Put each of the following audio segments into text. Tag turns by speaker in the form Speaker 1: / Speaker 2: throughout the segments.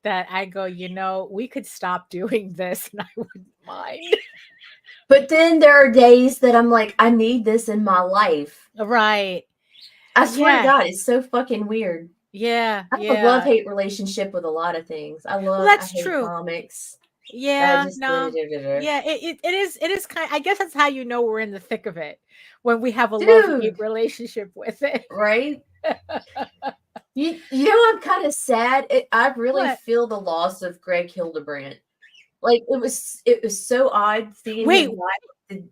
Speaker 1: that I go, we could stop doing this and I wouldn't mind.
Speaker 2: But then there are days that I'm like, I need this in my life.
Speaker 1: Right.
Speaker 2: I swear to God, it's so fucking weird.
Speaker 1: Yeah.
Speaker 2: I have a love-hate relationship with a lot of things. I
Speaker 1: That's
Speaker 2: hate
Speaker 1: true.
Speaker 2: comics.
Speaker 1: Yeah, no. Yeah, it is kind of, I guess that's how we're in the thick of it, when we have a love-hate relationship with it.
Speaker 2: Right? You know, I'm kind of sad. I really feel the loss of Greg Hildebrandt. Like, it was so odd seeing him die.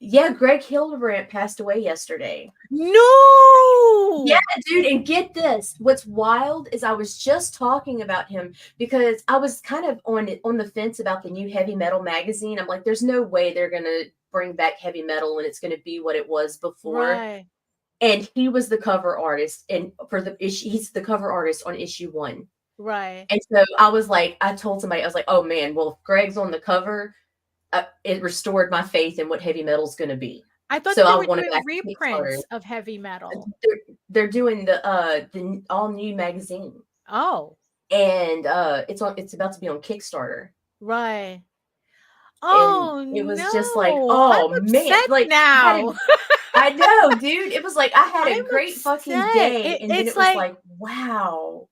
Speaker 2: Yeah, Greg Hildebrandt passed away yesterday.
Speaker 1: No!
Speaker 2: Yeah, dude, and get this. What's wild is I was just talking about him because I was kind of on the fence about the new heavy metal magazine. I'm like, there's no way they're gonna bring back heavy metal and it's gonna be what it was before.
Speaker 1: Right.
Speaker 2: And he was the cover artist, and for the issue, he's the cover artist on issue 1.
Speaker 1: Right.
Speaker 2: And so I was like, I told somebody, I was like, oh man, well, if Greg's on the cover, it restored my faith in what heavy metal's going to be.
Speaker 1: I thought they were doing reprints of heavy metal.
Speaker 2: They're doing the all new magazine.
Speaker 1: Oh.
Speaker 2: And it's about to be on Kickstarter.
Speaker 1: Right. Oh,
Speaker 2: and it was just like, oh man, like
Speaker 1: now.
Speaker 2: I know, dude. It was like I had a great fucking day, and then it was like, wow.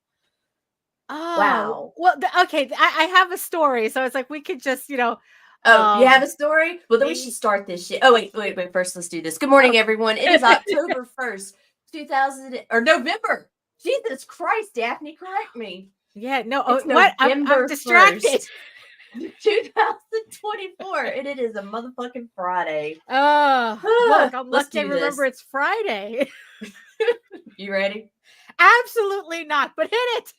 Speaker 1: Oh,
Speaker 2: wow.
Speaker 1: Well, okay. I have a story, so it's like we could just,
Speaker 2: Oh, you have a story? Well, then we should start this shit. Oh, wait. First, let's do this. Good morning, everyone. It is October 1st, 2000 or November. Jesus Christ, Daphne, correct me.
Speaker 1: Yeah, no. What? I'm distracted.
Speaker 2: 2024, and it is a motherfucking Friday.
Speaker 1: Look, I'm lucky I remember it's Friday.
Speaker 2: You ready?
Speaker 1: Absolutely not, but hit it.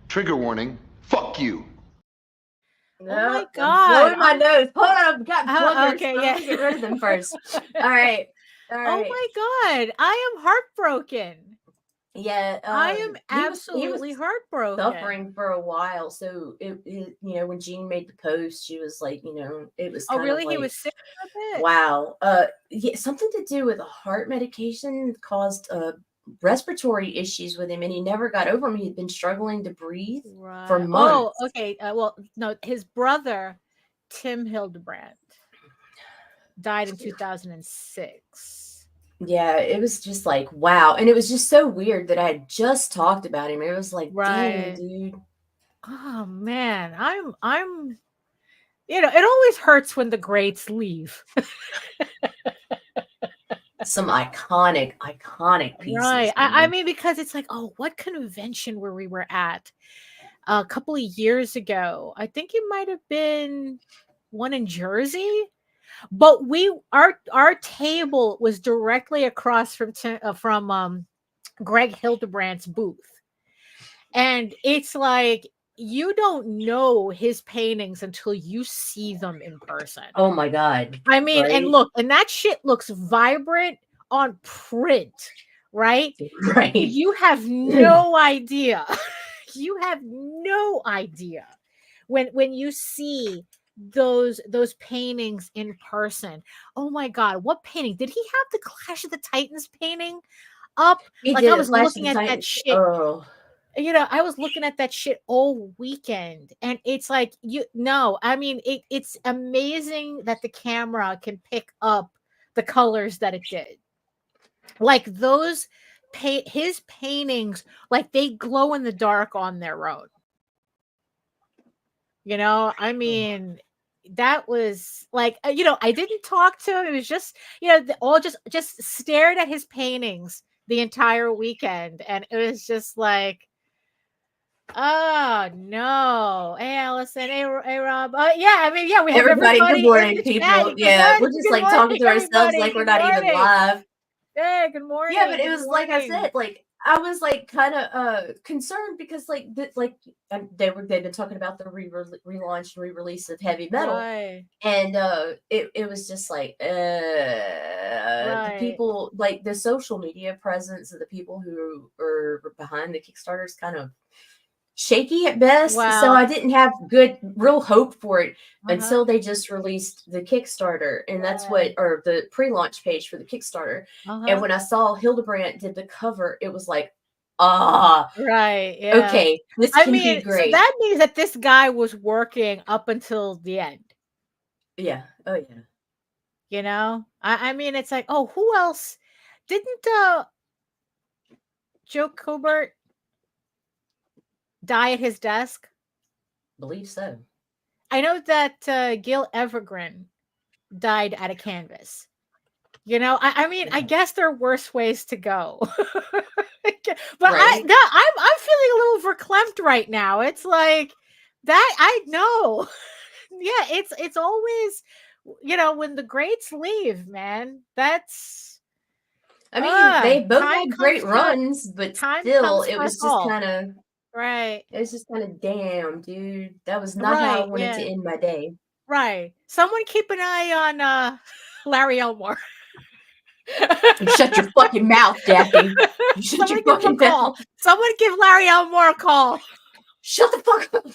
Speaker 3: Trigger warning. Fuck you.
Speaker 2: No,
Speaker 1: oh my God.
Speaker 2: I'm blowing my nose. Hold on, I've got boogers.
Speaker 1: Okay,
Speaker 2: yeah. Let me get rid of them first. All right.
Speaker 1: Oh my God. I am heartbroken.
Speaker 2: Yeah.
Speaker 1: I am absolutely heartbroken.
Speaker 2: Suffering for a while. So, it when Jean made the post, she was like, it was kind
Speaker 1: of really?
Speaker 2: Like,
Speaker 1: he was sick with it?
Speaker 2: Wow. Yeah, something to do with a heart medication caused respiratory issues with him, and he never got over them. He'd been struggling to breathe for months.
Speaker 1: Oh, okay. Well, no, his brother, Tim Hildebrandt, died in 2006.
Speaker 2: Yeah, it was just like, wow. And it was just so weird that I had just talked about him. It was like, dang, dude.
Speaker 1: Oh man, I'm it always hurts when the greats leave.
Speaker 2: Some iconic pieces.
Speaker 1: Right. I mean, because it's like, oh, what convention were we at a couple of years ago? I think it might have been one in Jersey, but our table was directly across from Greg Hildebrandt's booth, and it's like, you don't know his paintings until you see them in person.
Speaker 2: Oh my God.
Speaker 1: I mean, right? And look, and that shit looks vibrant on print, right?
Speaker 2: Right.
Speaker 1: You have no idea. You have no idea when you see those paintings in person. Oh my God, what painting? Did he have the Clash of the Titans painting up? I was looking at that shit.
Speaker 2: Oh.
Speaker 1: I was looking at that shit all weekend, and it's like, I mean, it's amazing that the camera can pick up the colors that it did. Like those his paintings, like they glow in the dark on their own. I mean, that was like, I didn't talk to him. It was just, all just stared at his paintings the entire weekend, and it was just like, Oh no! Hey, Allison. Hey, Rob. Yeah, I mean, yeah, we have
Speaker 2: Everybody, good
Speaker 1: everybody in
Speaker 2: morning,
Speaker 1: the chat.
Speaker 2: people.
Speaker 1: Good
Speaker 2: Yeah,
Speaker 1: morning,
Speaker 2: we're just
Speaker 1: good
Speaker 2: like
Speaker 1: morning,
Speaker 2: talking to ourselves
Speaker 1: everybody.
Speaker 2: like we're
Speaker 1: Good
Speaker 2: not even
Speaker 1: morning.
Speaker 2: live.
Speaker 1: Hey, good
Speaker 2: Yeah, but
Speaker 1: morning.
Speaker 2: it
Speaker 1: Good
Speaker 2: was like I
Speaker 1: morning.
Speaker 2: said, like I was like kind of concerned because like they've been talking about the relaunch and re-release of heavy metal,
Speaker 1: Right,
Speaker 2: and it was just like the
Speaker 1: right.
Speaker 2: people, like the social media presence of the people who are behind the Kickstarters kind of shaky at best. So
Speaker 1: Well,
Speaker 2: I didn't have good real hope for it
Speaker 1: uh-huh,
Speaker 2: until they just released the Kickstarter, and that's what,
Speaker 1: right,
Speaker 2: or the pre-launch page for the Kickstarter. And
Speaker 1: uh-huh,
Speaker 2: when I saw Hildebrandt did the cover, it was like, ah,
Speaker 1: right, yeah.
Speaker 2: okay, this
Speaker 1: I
Speaker 2: can be
Speaker 1: mean, so
Speaker 2: great.
Speaker 1: that means that this guy was working up until the end.
Speaker 2: Yeah. Oh yeah.
Speaker 1: You know, I mean, it's like, oh, who else? Didn't Joe Kubert die at his desk?
Speaker 2: Believe so.
Speaker 1: I know that Gil Evergreen died at a canvas. You know, I mean, I
Speaker 2: Yeah.
Speaker 1: guess there are worse ways to go. But
Speaker 2: Right.
Speaker 1: I'm feeling a little verklempt right now. It's like that I know. Yeah, it's always, when the greats leave, man. That's
Speaker 2: I mean, they both
Speaker 1: time
Speaker 2: had
Speaker 1: comes
Speaker 2: great
Speaker 1: to
Speaker 2: runs, but
Speaker 1: time
Speaker 2: still,
Speaker 1: comes for us all. Right.
Speaker 2: it was just kind of, damn, dude, that was not how I
Speaker 1: Right.
Speaker 2: wanted to
Speaker 1: Yeah.
Speaker 2: end my day.
Speaker 1: Right. Someone keep an eye on Larry Elmore.
Speaker 2: You shut your fucking mouth, Daphne. You shut
Speaker 1: Someone
Speaker 2: your
Speaker 1: give him a
Speaker 2: fucking
Speaker 1: call.
Speaker 2: mouth.
Speaker 1: Someone give Larry Elmore a call.
Speaker 2: Shut the fuck up.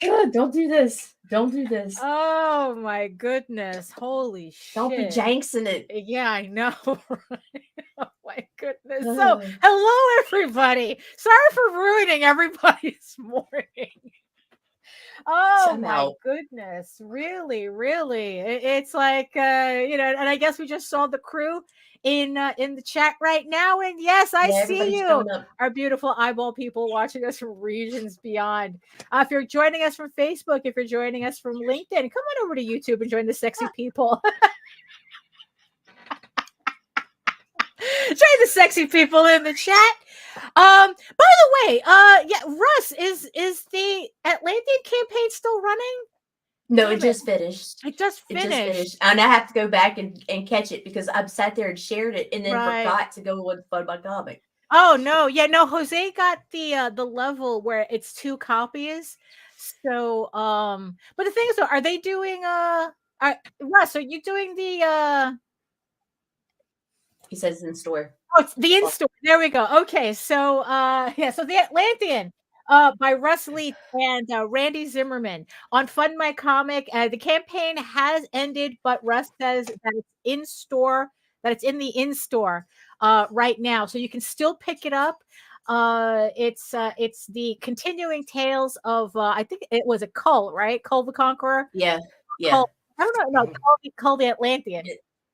Speaker 2: God, don't do this. Don't do this.
Speaker 1: Oh my goodness. Holy
Speaker 2: Don't be
Speaker 1: shit.
Speaker 2: jinxing it.
Speaker 1: Yeah, I know. Right? Oh my goodness. So,
Speaker 2: Ugh.
Speaker 1: hello everybody. Sorry for ruining everybody's morning. Oh
Speaker 2: I'm
Speaker 1: my
Speaker 2: out.
Speaker 1: goodness. Really, really. It's like and I guess we just saw the crew in the chat right now, and yes, I
Speaker 2: Yeah,
Speaker 1: see
Speaker 2: everybody's
Speaker 1: you.
Speaker 2: showing up.
Speaker 1: Our beautiful eyeball people watching us from regions beyond. If you're joining us from Facebook, if you're joining us from LinkedIn, come on over to YouTube and join the sexy people. Join the sexy people in the chat. By the way, yeah, Russ, is the Atlantean campaign still running?
Speaker 2: No, it
Speaker 1: Damn it.
Speaker 2: just finished.
Speaker 1: It just
Speaker 2: It just finished.
Speaker 1: finished.
Speaker 2: And I have to go back and catch it because I've sat there and shared it and then
Speaker 1: Right.
Speaker 2: forgot to go with my comic.
Speaker 1: Oh no, yeah, no, Jose got the level where it's 2 copies. So, but the thing is though, are they doing Russ, are you doing the
Speaker 2: He says in store.
Speaker 1: Oh, it's the in-store. There we go. Okay, so yeah, so the Atlantean by Russ Leith and Randy Zimmerman on Fund My Comic. The campaign has ended, but Russ says that it's in store, that it's in the in-store right now. So you can still pick it up. It's the continuing tales of I think it was a Cull, right? Cull the Conqueror.
Speaker 2: Yeah. Yeah.
Speaker 1: Cull, I don't know, no, Cull the Atlantean.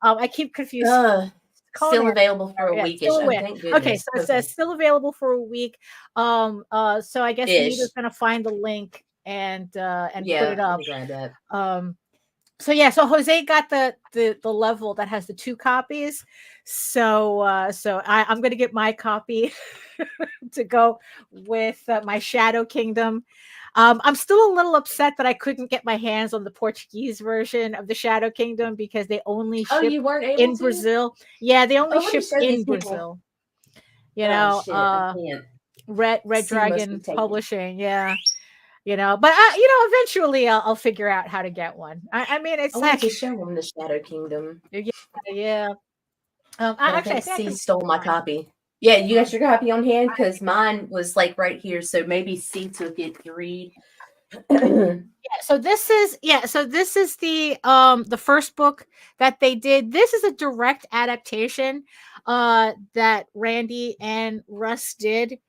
Speaker 1: I keep confusing.
Speaker 2: Still
Speaker 1: Culinary.
Speaker 2: available for a
Speaker 1: Yeah,
Speaker 2: weekish.
Speaker 1: still
Speaker 2: Oh,
Speaker 1: aware.
Speaker 2: thank
Speaker 1: Okay,
Speaker 2: goodness.
Speaker 1: so it
Speaker 2: Okay.
Speaker 1: says still available for a week. So I guess Nita's
Speaker 2: Ish.
Speaker 1: gonna find the link and put
Speaker 2: Yeah,
Speaker 1: it
Speaker 2: I'm
Speaker 1: up.
Speaker 2: gonna grab that.
Speaker 1: So yeah, so Jose got the level that has the 2 copies. So I'm gonna get my copy to go with my Shadow Kingdom. I'm still a little upset that I couldn't get my hands on the Portuguese version of the Shadow Kingdom because they only
Speaker 2: Oh,
Speaker 1: ship
Speaker 2: you weren't able
Speaker 1: in
Speaker 2: to?
Speaker 1: Brazil. Yeah, they only
Speaker 2: Oh, let me
Speaker 1: ship
Speaker 2: show
Speaker 1: in
Speaker 2: these people.
Speaker 1: Brazil.
Speaker 2: Oh shit, I can't.
Speaker 1: Red
Speaker 2: C must be
Speaker 1: Dragon
Speaker 2: taken.
Speaker 1: Publishing, yeah. But eventually I'll figure out how to get one. I mean,
Speaker 2: I
Speaker 1: it's
Speaker 2: wanted
Speaker 1: like
Speaker 2: to show him the Shadow Kingdom,
Speaker 1: yeah.
Speaker 2: but I
Speaker 1: Actually, I
Speaker 2: think
Speaker 1: think I
Speaker 2: C
Speaker 1: can.
Speaker 2: stole my copy. Yeah, you got your copy on hand because mine was like right here, so maybe C took it to read.
Speaker 1: Yeah, so this is the first book that they did. This is a direct adaptation that Randy and Russ did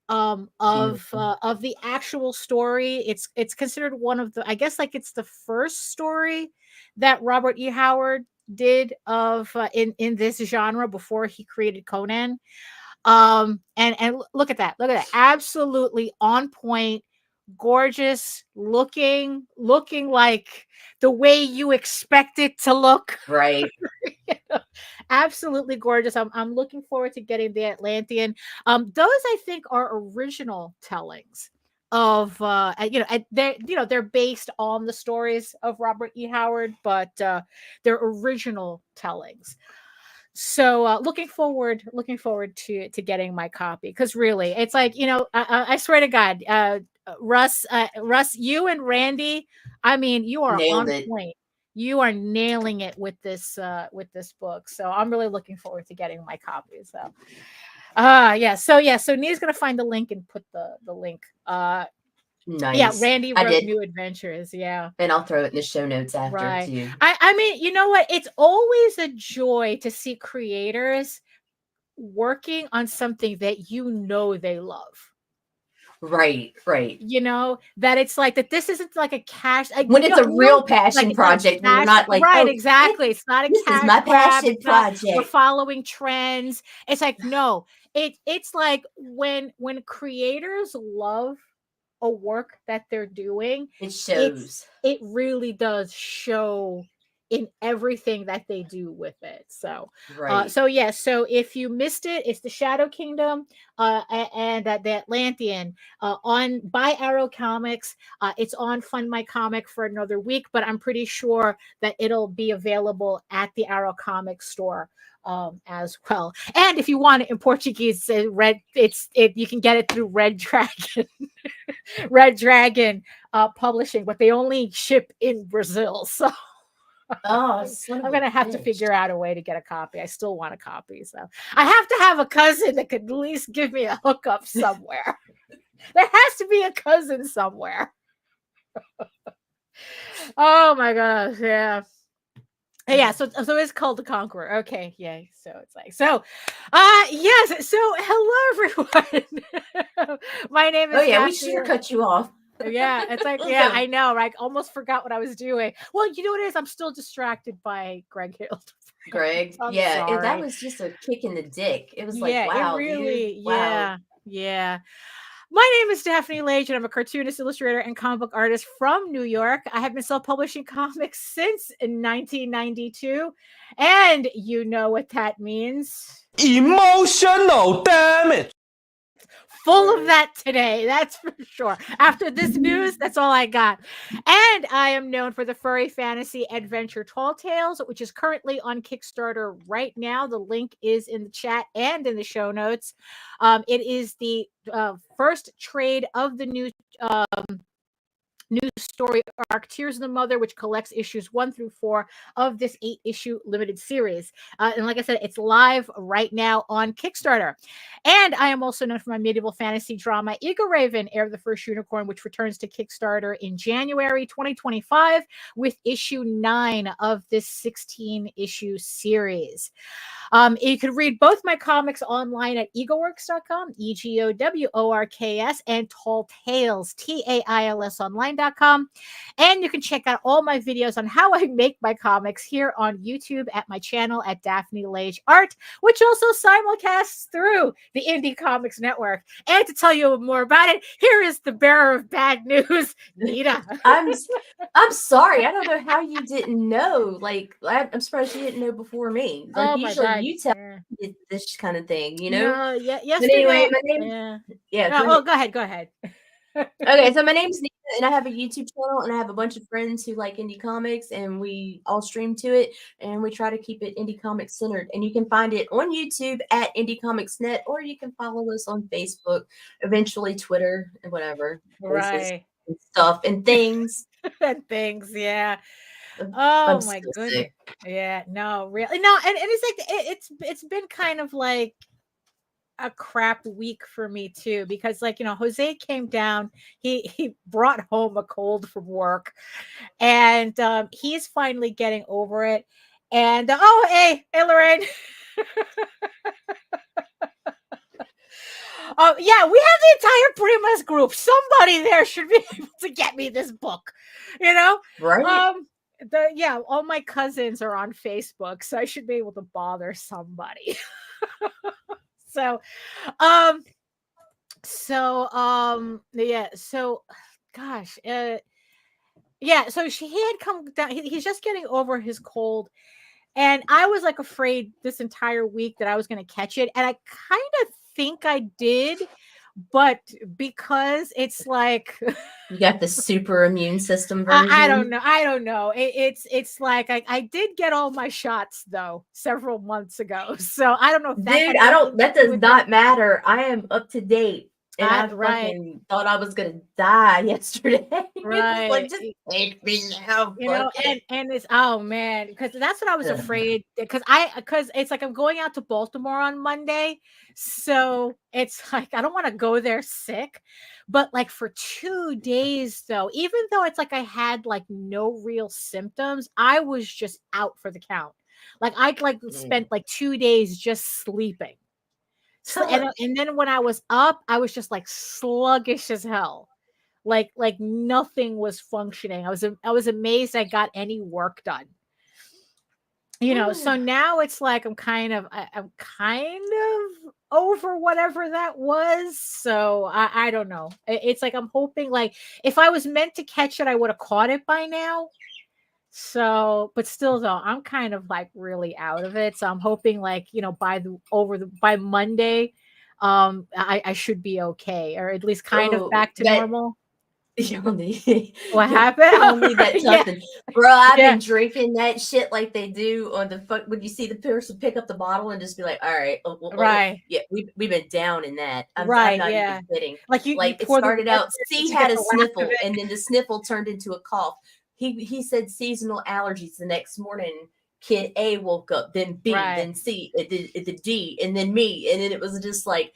Speaker 1: of the actual story. It's considered one of the, I guess, like it's the first story that Robert E. Howard did of in this genre before he created Conan. And look at that, absolutely on point, gorgeous looking like the way you expect it to look.
Speaker 2: Right.
Speaker 1: You know, absolutely gorgeous. I'm looking forward to getting the Atlantean. Those I think are original tellings of they're based on the stories of Robert E. Howard, but they're original tellings. So looking forward to getting my copy, because really it's like, I swear to God, Russ, you and Randy, I mean, you are
Speaker 2: Nailed
Speaker 1: on
Speaker 2: it.
Speaker 1: point. You are nailing it with this book. So I'm really looking forward to getting my copy. So so Nia's gonna find the link and put the link. Yeah,
Speaker 2: Nice.
Speaker 1: Randy
Speaker 2: I
Speaker 1: wrote
Speaker 2: did.
Speaker 1: New Adventures. Yeah.
Speaker 2: And I'll throw it in the show notes after
Speaker 1: Right.
Speaker 2: too.
Speaker 1: I mean, you know what? It's always a joy to see creators working on something that they love.
Speaker 2: Right.
Speaker 1: That it's like that this isn't like a cash, like,
Speaker 2: When it's a real
Speaker 1: like
Speaker 2: passion
Speaker 1: it's not a
Speaker 2: project, when you're
Speaker 1: cash,
Speaker 2: not like,
Speaker 1: right,
Speaker 2: oh,
Speaker 1: exactly. It's not a
Speaker 2: this is
Speaker 1: cash
Speaker 2: my
Speaker 1: grab.
Speaker 2: passion
Speaker 1: It's not we're
Speaker 2: project.
Speaker 1: following trends. It's like, no, it's like when creators love a work that they're doing,
Speaker 2: It
Speaker 1: it's
Speaker 2: shows.
Speaker 1: it really does show in everything that they do with it. So
Speaker 2: Right.
Speaker 1: so if you missed it, it's the Shadow Kingdom and the Atlantean on by Arrow Comics. It's on Fund My Comic for another week, but I'm pretty sure that it'll be available at the Arrow Comic store as well. And if you want it in Portuguese, you can get it through Red Dragon. Red Dragon Publishing, but they only ship in Brazil. So
Speaker 2: Oh, son
Speaker 1: I'm
Speaker 2: of a
Speaker 1: gonna have to
Speaker 2: bitch.
Speaker 1: figure out a way to get a copy. I still want a copy, so I have to have a cousin that could at least give me a hookup somewhere. There has to be a cousin somewhere. Oh my gosh, yeah. Yeah, so it's called The Conqueror. Okay, yay. So it's like yes. So hello everyone. My name
Speaker 2: Oh
Speaker 1: is
Speaker 2: yeah, we
Speaker 1: Daphne.
Speaker 2: should have cut you off.
Speaker 1: Yeah, it's like, yeah, I know, right? I almost forgot what I was doing. Well, you know what it is? I'm still distracted by Greg Hill.
Speaker 2: Greg.
Speaker 1: I'm
Speaker 2: Yeah, that
Speaker 1: sorry.
Speaker 2: was just a kick in the dick. It was like,
Speaker 1: Yeah, it
Speaker 2: wow, dude.
Speaker 1: really,
Speaker 2: Wow.
Speaker 1: yeah. My name is Daphne Lage, and I'm a cartoonist, illustrator, and comic book artist from New York. I have been self-publishing comics since 1992, and you know what that means.
Speaker 4: Emotional damage.
Speaker 1: Full of that today, that's for sure. After this news, that's all I got. And I am known for the furry fantasy adventure Tall Tales, which is currently on Kickstarter right now. The link is in the chat and in the show notes. It is the first trade of the new story arc Tears of the Mother, which collects issues 1 through 4 of this 8-issue limited series. And like I said, it's live right now on Kickstarter. And I am also known for my medieval fantasy drama Eagle Raven, Heir of the First Unicorn, which returns to Kickstarter in January 2025 with issue 9 of this 16-issue series. You can read both my comics online at egoworks.com, EGOWORKS, and Tall Tales, TAILS online.com. And you can check out all my videos on how I make my comics here on YouTube at my channel at Daphne Lage Art, which also simulcasts through the Indie Comics Network. And to tell you more about it, here is the bearer of bad news, Nita.
Speaker 2: I'm sorry. I don't know how you didn't know. Like, I'm surprised you didn't know before me. Like,
Speaker 1: Oh my
Speaker 2: usually
Speaker 1: God.
Speaker 2: you tell me this kind of thing, you know?
Speaker 1: No, yeah,
Speaker 2: But anyway,
Speaker 1: yesterday.
Speaker 2: my name, yeah.
Speaker 1: Oh, go ahead.
Speaker 2: Okay, so my name's Nina, and I have a YouTube channel, and I have a bunch of friends who like indie comics, and we all stream to it, and we try to keep it indie comics centered. And you can find it on YouTube at Indie Comics Net, or you can follow us on Facebook, eventually Twitter, and whatever places
Speaker 1: Right.
Speaker 2: and stuff and things.
Speaker 1: And things, yeah.
Speaker 2: I'm
Speaker 1: Oh my
Speaker 2: still
Speaker 1: goodness.
Speaker 2: sick.
Speaker 1: Yeah, no, really. No, and it's like it's been kind of like a crap week for me too, because like, Jose came down, he brought home a cold from work, and he's finally getting over it. And hey Lorraine. Oh yeah, we have the entire Primus group. Somebody there should be able to get me this book,
Speaker 2: Right?
Speaker 1: All my cousins are on Facebook, so I should be able to bother somebody. So gosh, so he had come down. He's just getting over his cold, And I was like afraid this entire week that I was going to catch it. And I kind of think I did, but because it's like
Speaker 2: you got the super immune system
Speaker 1: I don't
Speaker 2: version.
Speaker 1: know. I don't know. It's like I did get all my shots though several months ago. So I don't know if that had
Speaker 2: Dude, I don't.
Speaker 1: anything to
Speaker 2: That
Speaker 1: do
Speaker 2: does
Speaker 1: with it.
Speaker 2: not matter. I am up to date, and I
Speaker 1: Right,
Speaker 2: fucking thought I was gonna die yesterday. It was like,
Speaker 1: right.
Speaker 2: just take me now,
Speaker 1: You
Speaker 2: fuck
Speaker 1: know,
Speaker 2: it.
Speaker 1: and it's oh man, because that's what I was
Speaker 2: Ugh.
Speaker 1: afraid because it's like I'm going out to Baltimore on Monday, so it's like I don't want to go there sick, but like for 2 days though, even though it's like I had like no real symptoms, I was just out for the count. Like I'd like spent like 2 days just sleeping. And then when I was up, I was just like sluggish as hell. Like nothing was functioning. I was amazed I got any work done. So now it's like I'm kind of over whatever that was. So I don't know. It's like I'm hoping like if I was meant to catch it, I would have caught it by now. So, but still though, I'm kind of like really out of it. So I'm hoping like, by Monday, I should be okay, or at least kind of
Speaker 2: Oh,
Speaker 1: back to
Speaker 2: that
Speaker 1: normal.
Speaker 2: you don't need
Speaker 1: What
Speaker 2: you
Speaker 1: happened?
Speaker 2: don't need that
Speaker 1: Yeah,
Speaker 2: toughen. Bro, I've
Speaker 1: yeah,
Speaker 2: been drinking that shit like they do on the fuck when you see the person pick up the bottle and just be like, all right,
Speaker 1: right,
Speaker 2: yeah, we've been down in that. I'm
Speaker 1: right,
Speaker 2: not even
Speaker 1: yeah.
Speaker 2: kidding.
Speaker 1: Like you
Speaker 2: Like it
Speaker 1: pour the
Speaker 2: started
Speaker 1: water
Speaker 2: out,
Speaker 1: in
Speaker 2: C
Speaker 1: to get
Speaker 2: had a
Speaker 1: the last of
Speaker 2: sniffle,
Speaker 1: it.
Speaker 2: and then the sniffle turned into a cough. He said seasonal allergies the next morning. Kid A woke up, then B,
Speaker 1: Right,
Speaker 2: then C, the D, and then me. And then it was just like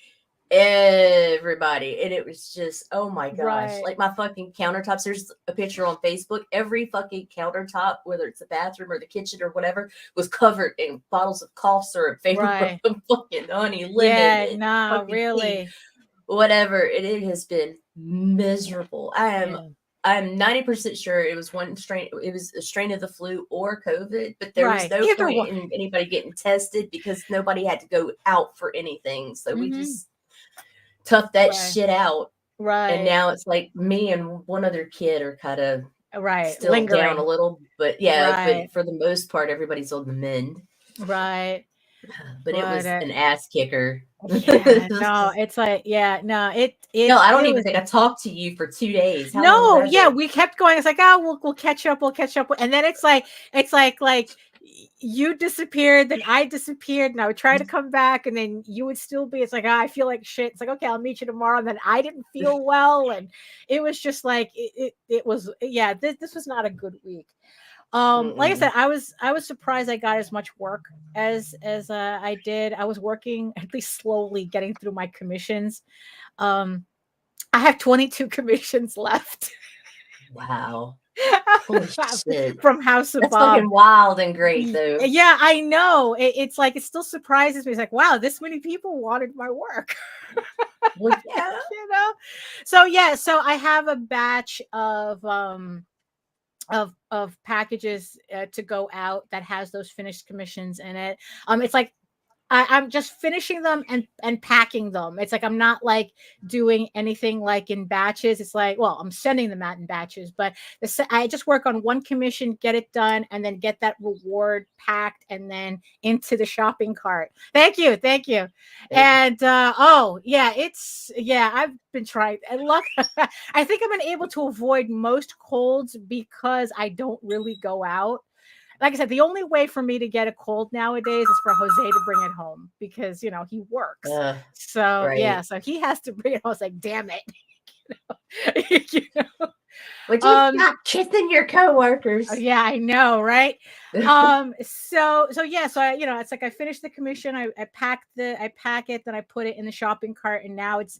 Speaker 2: everybody, and it was just, oh my gosh,
Speaker 1: right,
Speaker 2: like my fucking countertops, there's a picture on Facebook, every fucking countertop, whether it's the bathroom or the kitchen or whatever, was covered in bottles of cough syrup, favorite
Speaker 1: right.
Speaker 2: fucking honey, lemon,
Speaker 1: Yeah,
Speaker 2: and
Speaker 1: no,
Speaker 2: fucking tea,
Speaker 1: really.
Speaker 2: whatever. It has been miserable.
Speaker 1: Yeah.
Speaker 2: I'm 90% sure it was one strain, it was a strain of the flu or COVID, but there was
Speaker 1: Right.
Speaker 2: no
Speaker 1: Either
Speaker 2: point
Speaker 1: one.
Speaker 2: in anybody getting tested because nobody had to go out for anything, so we
Speaker 1: Hmm.
Speaker 2: just tough that
Speaker 1: Right.
Speaker 2: shit out. And
Speaker 1: Right.
Speaker 2: now it's like me and one other kid are kind of
Speaker 1: Right.
Speaker 2: still down a
Speaker 1: Lingering.
Speaker 2: little, but yeah,
Speaker 1: Right.
Speaker 2: but for the most part, everybody's on the mend.
Speaker 1: Right.
Speaker 2: But it
Speaker 1: But
Speaker 2: was an ass kicker.
Speaker 1: yeah, no, it's like, yeah, no, it
Speaker 2: No,
Speaker 1: it
Speaker 2: I don't
Speaker 1: it
Speaker 2: even
Speaker 1: was
Speaker 2: think I talked to you for 2 days. How long has
Speaker 1: no,
Speaker 2: that
Speaker 1: yeah,
Speaker 2: been?
Speaker 1: we kept going. It's like, oh, we'll catch up, we'll catch up. And then it's like you disappeared, then I disappeared, and I would try to come back, and then you would still be. It's like, I feel like shit. It's like, okay, I'll meet you tomorrow. And then I didn't feel well, and it was just like it was. Yeah, this was not a good week. Like I said,
Speaker 2: Mm-mm.
Speaker 1: I was surprised I got as much work as I did. I was working at least slowly getting through my commissions. Um, I have 22 commissions left.
Speaker 2: Wow. Holy shit.
Speaker 1: From House of
Speaker 2: That's
Speaker 1: Bob.
Speaker 2: fucking wild and great, though.
Speaker 1: Yeah, I know. It's like it still surprises me. It's like, wow, this many people wanted my work.
Speaker 2: Well, yeah.
Speaker 1: you know. So yeah, so I have a batch of packages to go out that has those finished commissions in it. It's like I'm just finishing them and packing them. It's like I'm not like doing anything like in batches. It's like, well, I'm sending them out in batches, but I just work on one commission, get it done, and then get that reward packed and then into the shopping cart. Thank you. And oh yeah, I've been trying. And luck, I think I've been able to avoid most colds because I don't really go out. Like I said, the only way for me to get a cold nowadays is for Jose to bring it home because he works. So yeah,
Speaker 2: Right.
Speaker 1: so he has to bring it. I was like, damn it. you know?
Speaker 2: Would you
Speaker 1: Um,
Speaker 2: stop kissing your coworkers?
Speaker 1: yeah, I know, right? So yeah, so it's like I finished the commission, I pack it, then I put it in the shopping cart, and now it's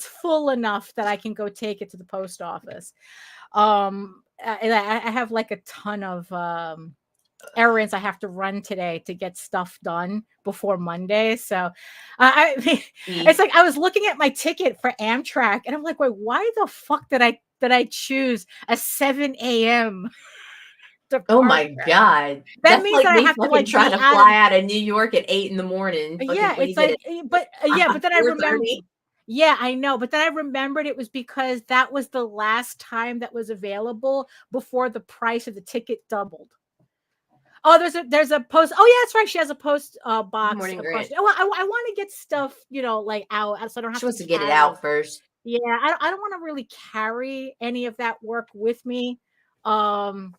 Speaker 1: full enough that I can go take it to the post office. I have like a ton of errands I have to run today to get stuff done before Monday. So it's like I was looking at my ticket for Amtrak and I'm like, wait, why the fuck did I choose a 7 a.m.
Speaker 2: Oh my
Speaker 1: departure?
Speaker 2: god.
Speaker 1: That
Speaker 2: That's
Speaker 1: means
Speaker 2: like
Speaker 1: that I
Speaker 2: me
Speaker 1: have to
Speaker 2: fucking
Speaker 1: like
Speaker 2: trying
Speaker 1: be
Speaker 2: to
Speaker 1: out of
Speaker 2: fly out of New York at 8 in the morning. Fucking
Speaker 1: yeah,
Speaker 2: what do you
Speaker 1: it's
Speaker 2: get
Speaker 1: like
Speaker 2: it?
Speaker 1: but then I remember
Speaker 2: 4:30?
Speaker 1: yeah, I know, but then I remembered it was because that was the last time that was available before the price of the ticket doubled. Oh, there's a post. Oh yeah, that's right. She has a post box
Speaker 2: Morning
Speaker 1: across.
Speaker 2: Grant.
Speaker 1: Oh, I want to get stuff, like out, so I don't have
Speaker 2: She wants
Speaker 1: to
Speaker 2: to get it
Speaker 1: carry.
Speaker 2: out first.
Speaker 1: Yeah, I don't want to really carry any of that work with me. Um,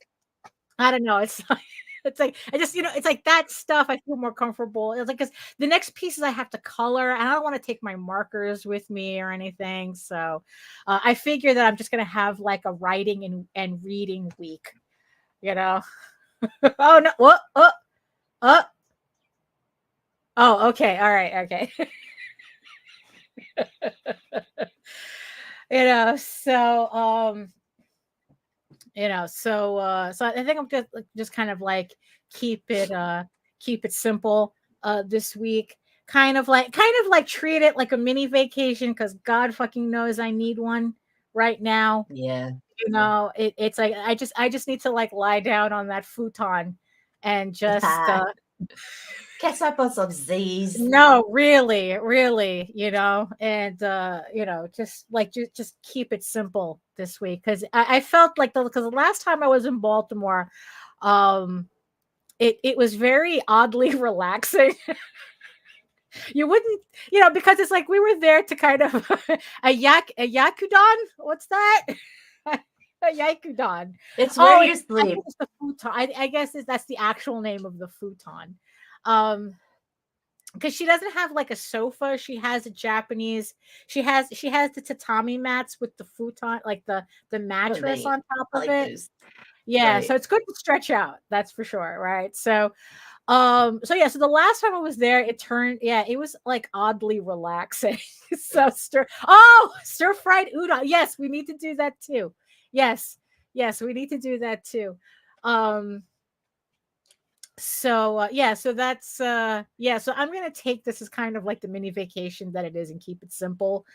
Speaker 1: I don't know. It's like, it's like I just, it's like that stuff I feel more comfortable. It's like because the next pieces I have to color, and I don't want to take my markers with me or anything. So I figure that I'm just gonna have like a writing and reading week. You know. Oh no! What? Oh, oh, okay. All right. Okay. So so I think I'm just kind of like keep it simple this week. Kind of like treat it like a mini vacation because God fucking knows I need one right now.
Speaker 2: Yeah.
Speaker 1: It's like I just need to like lie down on that futon and just
Speaker 2: catch up on some Z's.
Speaker 1: no, really, really, and just keep it simple this week because I felt like because the last time I was in Baltimore, um, it was very oddly relaxing. You wouldn't, because it's like we were there to kind of a yakudon. What's that? A yakudon.
Speaker 2: It's where you
Speaker 1: I
Speaker 2: sleep.
Speaker 1: think it's the futon. I guess that's the actual name of the futon. Because she doesn't have like a sofa. She has a Japanese. She has the tatami mats with the futon, like the mattress on top of it.
Speaker 2: Those.
Speaker 1: Yeah,
Speaker 2: Right.
Speaker 1: so it's good to stretch out. That's for sure, right? So so the last time I was there, it was like oddly relaxing. So stir fried udon. Yes, we need to do that too. Yes, we need to do that too. Um so that's so I'm gonna take this as kind of like the mini vacation that it is and keep it simple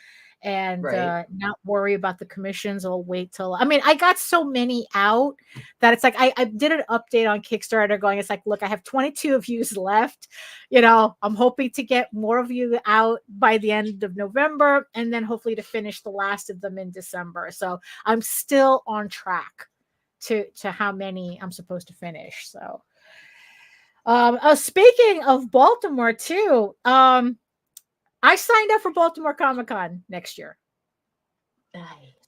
Speaker 1: and
Speaker 2: Right.
Speaker 1: not worry about the commissions. I'll wait till I got so many out that it's like I did an update on Kickstarter going, it's like, look, I have 22 of yous left. I'm hoping to get more of you out by the end of November and then hopefully to finish the last of them in December. So I'm still on track to how many I'm supposed to finish. So speaking of Baltimore too, I signed up for Baltimore Comic-Con next year.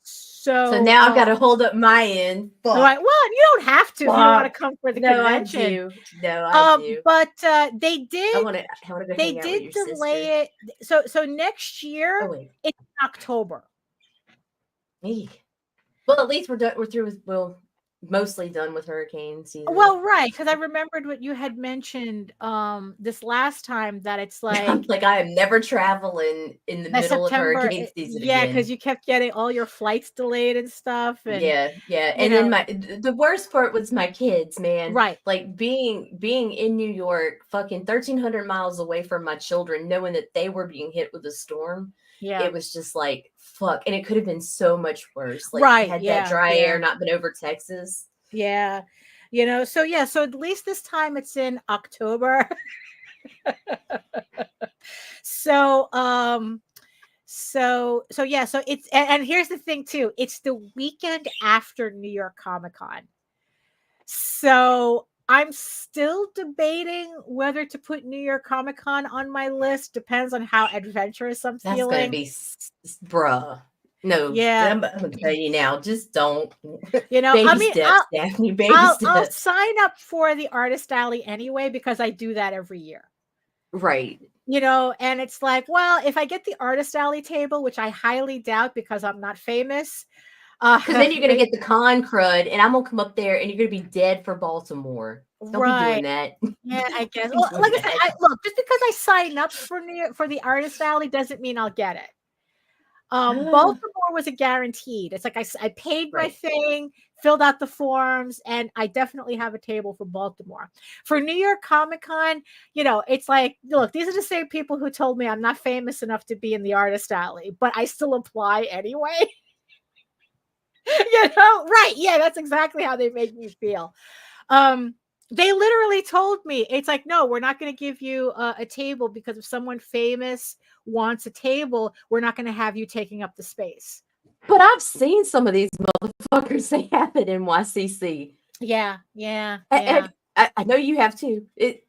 Speaker 2: So now I've got to hold up my end.
Speaker 1: Well, you don't have to if you don't want to come for the convention.
Speaker 2: I do. No, I do.
Speaker 1: But they did.
Speaker 2: I want to go hang out with your
Speaker 1: delay
Speaker 2: sister.
Speaker 1: it. So next year it's October.
Speaker 2: Me. Well, at least we're done. We're through with mostly done with hurricane season.
Speaker 1: Well, right, because I remembered what you had mentioned this last time that it's like
Speaker 2: I am never traveling in the middle of hurricane season.
Speaker 1: Yeah, because you kept getting all your flights delayed and stuff. And,
Speaker 2: yeah. And then the worst part was my kids, man.
Speaker 1: Right.
Speaker 2: Like being in New York, fucking 1,300 miles away from my children, knowing that they were being hit with a storm.
Speaker 1: Yeah.
Speaker 2: It was just like, fuck. And it could have been so much worse. Like,
Speaker 1: right.
Speaker 2: Had that dry air not been over Texas.
Speaker 1: Yeah. So at least this time it's in October. So it's and here's the thing too. It's the weekend after New York Comic-Con. So I'm still debating whether to put New York Comic-Con on my list. Depends on how adventurous I'm feeling.
Speaker 2: That's gonna be bruh. No,
Speaker 1: yeah,
Speaker 2: I'm gonna tell you now. Just don't.
Speaker 1: Baby
Speaker 2: steps, Daphne. Baby
Speaker 1: steps.
Speaker 2: I'll
Speaker 1: sign up for the Artist Alley anyway because I do that every year.
Speaker 2: Right.
Speaker 1: And it's like, well, if I get the Artist Alley table, which I highly doubt because I'm not famous.
Speaker 2: Because then you're gonna get the con crud, and I'm gonna come up there, and you're gonna be dead for Baltimore. Don't be doing that.
Speaker 1: Yeah, I guess. Well, like I said, look, just because I sign up for the Artist Alley doesn't mean I'll get it. Baltimore was a guaranteed. It's like I paid my thing, filled out the forms, and I definitely have a table for Baltimore. For New York Comic-Con, it's like, look, these are the same people who told me I'm not famous enough to be in the Artist Alley, but I still apply anyway. Right? Yeah, that's exactly how they make me feel. They literally told me, it's like, no, we're not going to give you a table because if someone famous wants a table, we're not going to have you taking up the space.
Speaker 2: But I've seen some of these motherfuckers. They have it in YCC.
Speaker 1: Yeah.
Speaker 2: I know you have too. It's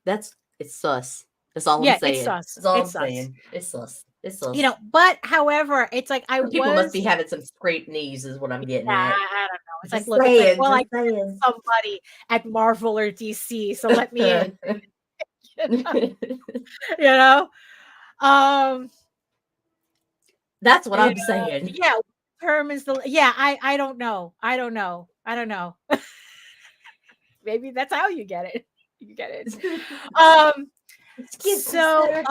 Speaker 2: sus. That's all I'm
Speaker 1: Yeah, it's
Speaker 2: saying.
Speaker 1: sus.
Speaker 2: That's all I'm
Speaker 1: It's sus.
Speaker 2: saying. It's sus. It's
Speaker 1: You
Speaker 2: sus.
Speaker 1: know, but however, it's like I
Speaker 2: Some people must
Speaker 1: was
Speaker 2: be having some scraped knees, is what I'm getting
Speaker 1: yeah,
Speaker 2: at.
Speaker 1: I don't know. It's like,
Speaker 2: Just
Speaker 1: look, it's like,
Speaker 2: saying.
Speaker 1: well, I
Speaker 2: Just
Speaker 1: guess
Speaker 2: saying.
Speaker 1: somebody at Marvel or DC, so let me in. You know? Um,
Speaker 2: That's what
Speaker 1: you
Speaker 2: I'm
Speaker 1: know,
Speaker 2: saying.
Speaker 1: yeah, term is the yeah, I don't know. I don't know. I don't know. Maybe that's how you get it. You get it. Um,
Speaker 2: Excuses,
Speaker 1: so
Speaker 2: sir.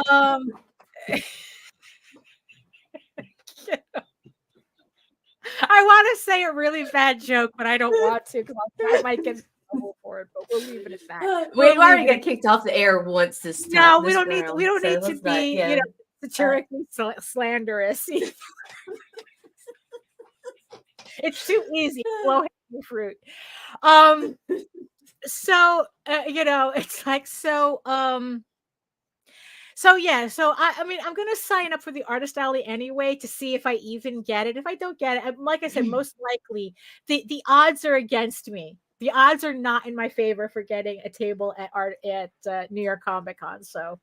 Speaker 1: I want to say a really bad joke, but I don't want to because I might get in trouble for it. But we'll leave it at that.
Speaker 2: We've
Speaker 1: We'll leave
Speaker 2: already
Speaker 1: it.
Speaker 2: got kicked off the air once this time,
Speaker 1: No, we
Speaker 2: this
Speaker 1: don't need. We
Speaker 2: round.
Speaker 1: don't
Speaker 2: So
Speaker 1: need to
Speaker 2: let's not.
Speaker 1: be,
Speaker 2: Yeah.
Speaker 1: satirically slanderous. It's too easy. Low hanging fruit. Um. So it's like so. So yeah, so I mean, I'm gonna sign up for the artist alley anyway to see if I even get it. If I don't get it, like I said, most likely the odds are against me. The odds are not in my favor for getting a table at New York Comic Con. So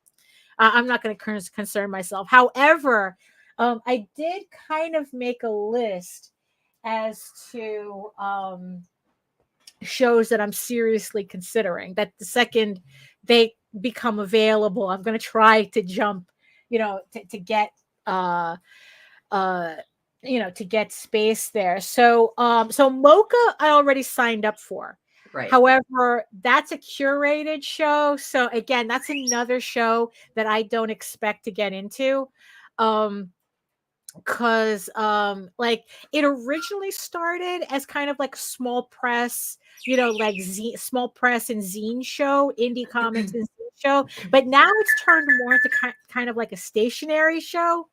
Speaker 1: I'm not going to concern myself. However, I did kind of make a list as to shows that I'm seriously considering. That the second they become available, I'm going to try to jump, to get uh uh to get space there. So Mocha I already signed up for.
Speaker 2: Right.
Speaker 1: However, that's a curated show. So again, that's another show that I don't expect to get into. Because like it originally started as kind of like small press, like small press and zine show, indie comics and zine show, but now it's turned more into kind of like a stationary show,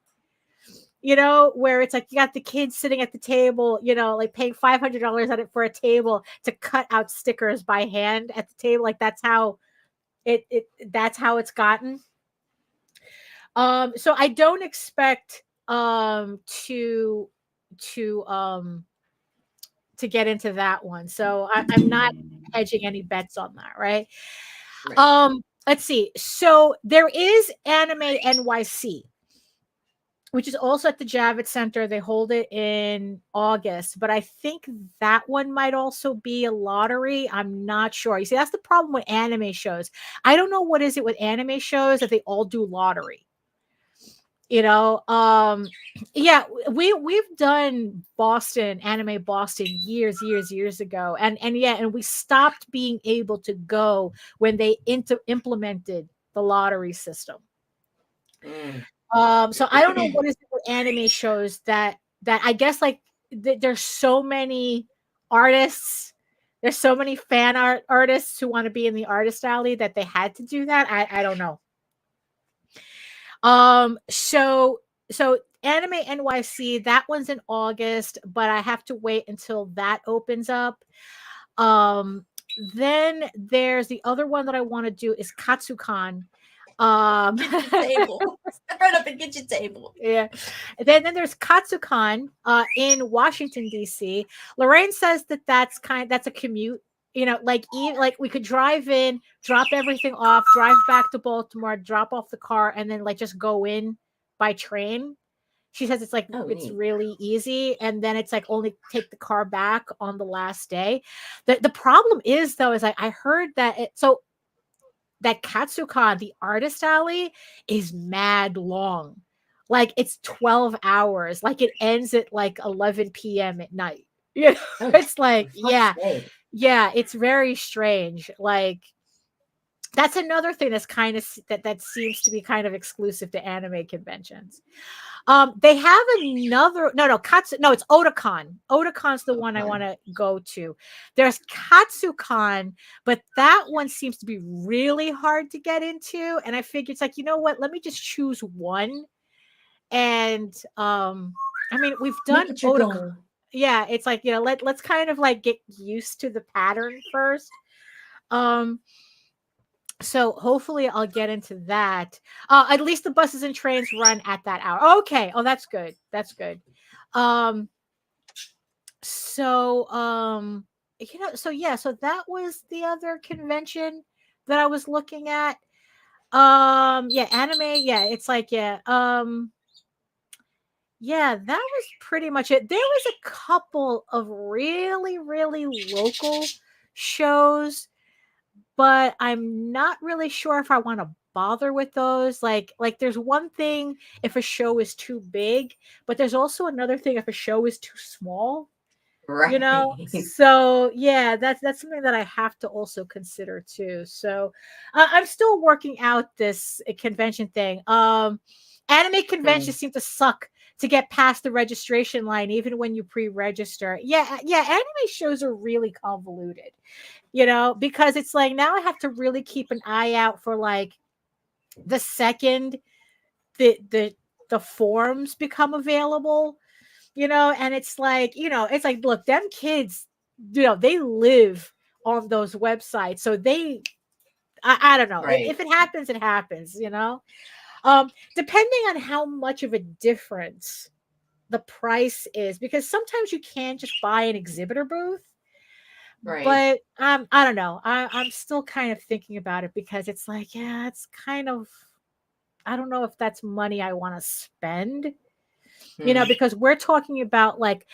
Speaker 1: where it's like you got the kids sitting at the table, like paying $500 at it for a table to cut out stickers by hand at the table. Like that's how that's how it's gotten. So I don't expect to to um to get into that one. So I'm not hedging any bets on that, right?
Speaker 2: Right.
Speaker 1: Let's see. So there is Anime NYC, which is also at the Javits Center. They hold it in August, but I think that one might also be a lottery. I'm not sure. You see, that's the problem with anime shows. I don't know what is it with anime shows that they all do lottery. Yeah, we've done Boston, Anime Boston, years ago, and we stopped being able to go when they implemented the lottery system. So I don't know what is it with anime shows that I guess like there's so many artists, there's so many fan artists who want to be in the artist alley that they had to do that. I don't know. So Anime NYC, that one's in August, but I have to wait until that opens up. Then there's the other one that I want to do is Katsucon.
Speaker 2: Table. Run up and get your table.
Speaker 1: Yeah. Then there's Katsucon in Washington D.C. Lorraine says that's a commute. Like we could drive in, drop everything off, drive back to Baltimore, drop off the car, and then like just go in by train. She says it's like it's really easy, and then it's like only take the car back on the last day. The problem is though is I heard that that Katsucon, the artist alley, is mad long. Like it's 12 hours. Like it ends at like 11 p.m. at night. It's like, yeah, it's very strange. Like that's another thing that's kind of that seems to be kind of exclusive to anime conventions. They have another it's Otakon. Otakon's the one I want to go to. There's Katsucon, but that one seems to be really hard to get into. And I figured it's like, you know what? Let me just choose one. And I mean, we've done Otakon. Yeah, it's like, let's kind of like get used to the pattern first. So hopefully I'll get into that. At least the buses and trains run at that hour. Okay. Oh, that's good. That's good. So so that was the other convention that I was looking at. Yeah, anime, yeah, it's like, yeah, yeah, that was pretty much it. There was a couple of really, really local shows, but I'm not really sure if I want to bother with those. Like there's one thing if a show is too big, but there's also another thing if a show is too small.
Speaker 2: Right.
Speaker 1: So yeah, that's something that I have to also consider too. So I'm still working out this convention thing. Anime conventions seem to suck to get past the registration line even when you pre-register. Yeah, anime shows are really convoluted, because it's like now I have to really keep an eye out for like the second the forms become available, and it's like look, them kids, they live on those websites, so I don't know,
Speaker 2: Right.
Speaker 1: if it happens, it happens, depending on how much of a difference the price is, because sometimes you can just buy an exhibitor booth,
Speaker 2: Right.
Speaker 1: but I don't know, I'm still kind of thinking about it, because it's like, yeah, it's kind of, I don't know if that's money I want to spend, because we're talking about like,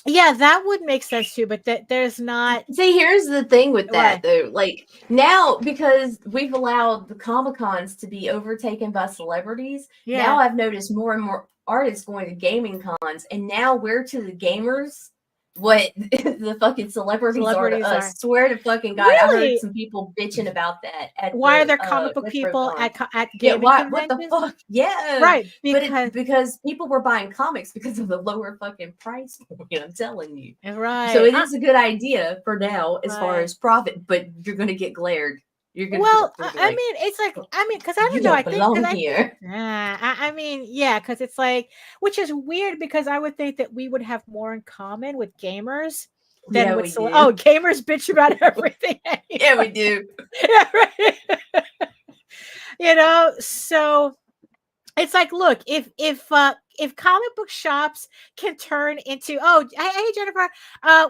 Speaker 1: yeah, that would make sense too, but there's not.
Speaker 2: See, here's the thing with that
Speaker 1: What?
Speaker 2: though. Like now, because we've allowed the Comic Cons to be overtaken by celebrities, now
Speaker 1: Yeah.
Speaker 2: I've noticed more and more artists going to gaming cons, and now we're to the gamers what the fucking celebrities are to
Speaker 1: Celebrities
Speaker 2: us.
Speaker 1: are.
Speaker 2: Swear to fucking God, I heard
Speaker 1: Really?
Speaker 2: some people bitching about that at
Speaker 1: Why are
Speaker 2: the
Speaker 1: there comic book people
Speaker 2: RetroCon.
Speaker 1: at
Speaker 2: Yeah,
Speaker 1: gaming
Speaker 2: why? What the
Speaker 1: conventions?
Speaker 2: fuck? Yeah,
Speaker 1: Right,
Speaker 2: but it's
Speaker 1: because
Speaker 2: because people were buying comics because of the lower fucking price point. I'm telling you. So
Speaker 1: right.
Speaker 2: it is a good idea for now as far
Speaker 1: Right.
Speaker 2: as profit, but you're going to get glared. You're going to be
Speaker 1: Well, I
Speaker 2: like,
Speaker 1: mean, it's like, because I
Speaker 2: you
Speaker 1: don't know.
Speaker 2: don't belong here.
Speaker 1: I mean, yeah, because it's like, which is weird, because I would think that we would have more in common with gamers than
Speaker 2: Yeah,
Speaker 1: with
Speaker 2: we do.
Speaker 1: gamers bitch about everything.
Speaker 2: Yeah, we do.
Speaker 1: Yeah, right. So it's like, look, if comic book shops can turn into, oh, hey Jennifer,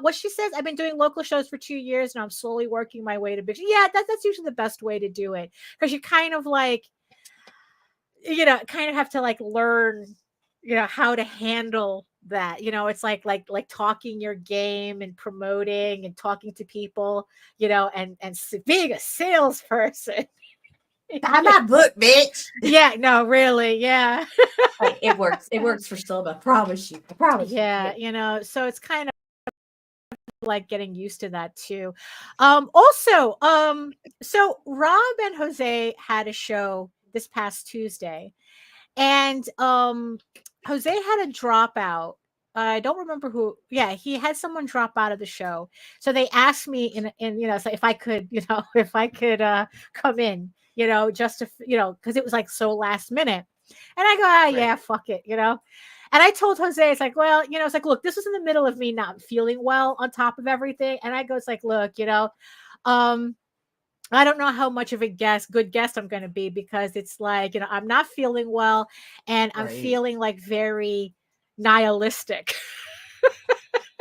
Speaker 1: what she says, I've been doing local shows for 2 years and I'm slowly working my way to big. Yeah, that's usually the best way to do it, because you kind of like, kind of have to like learn, how to handle that. It's like talking your game and promoting and talking to people, and being a salesperson.
Speaker 2: Buy my book, bitch.
Speaker 1: Yeah, no, really, yeah.
Speaker 2: Like, it works. It works for some. I promise you. I promise you.
Speaker 1: Yeah, so it's kind of like getting used to that too. Also, so Rob and Jose had a show this past Tuesday, and Jose had a dropout. I don't remember who. Yeah, he had someone drop out of the show. So they asked me so if I could, if I could come in, just to, because it was like so last minute. And I go, yeah,
Speaker 2: Right.
Speaker 1: fuck it, And I told Jose, it's like, well, it's like, look, this was in the middle of me not feeling well on top of everything. And I go, it's like, look, I don't know how much of a good guest I'm going to be, because it's like, I'm not feeling well, and I'm
Speaker 2: Right.
Speaker 1: feeling like very nihilistic.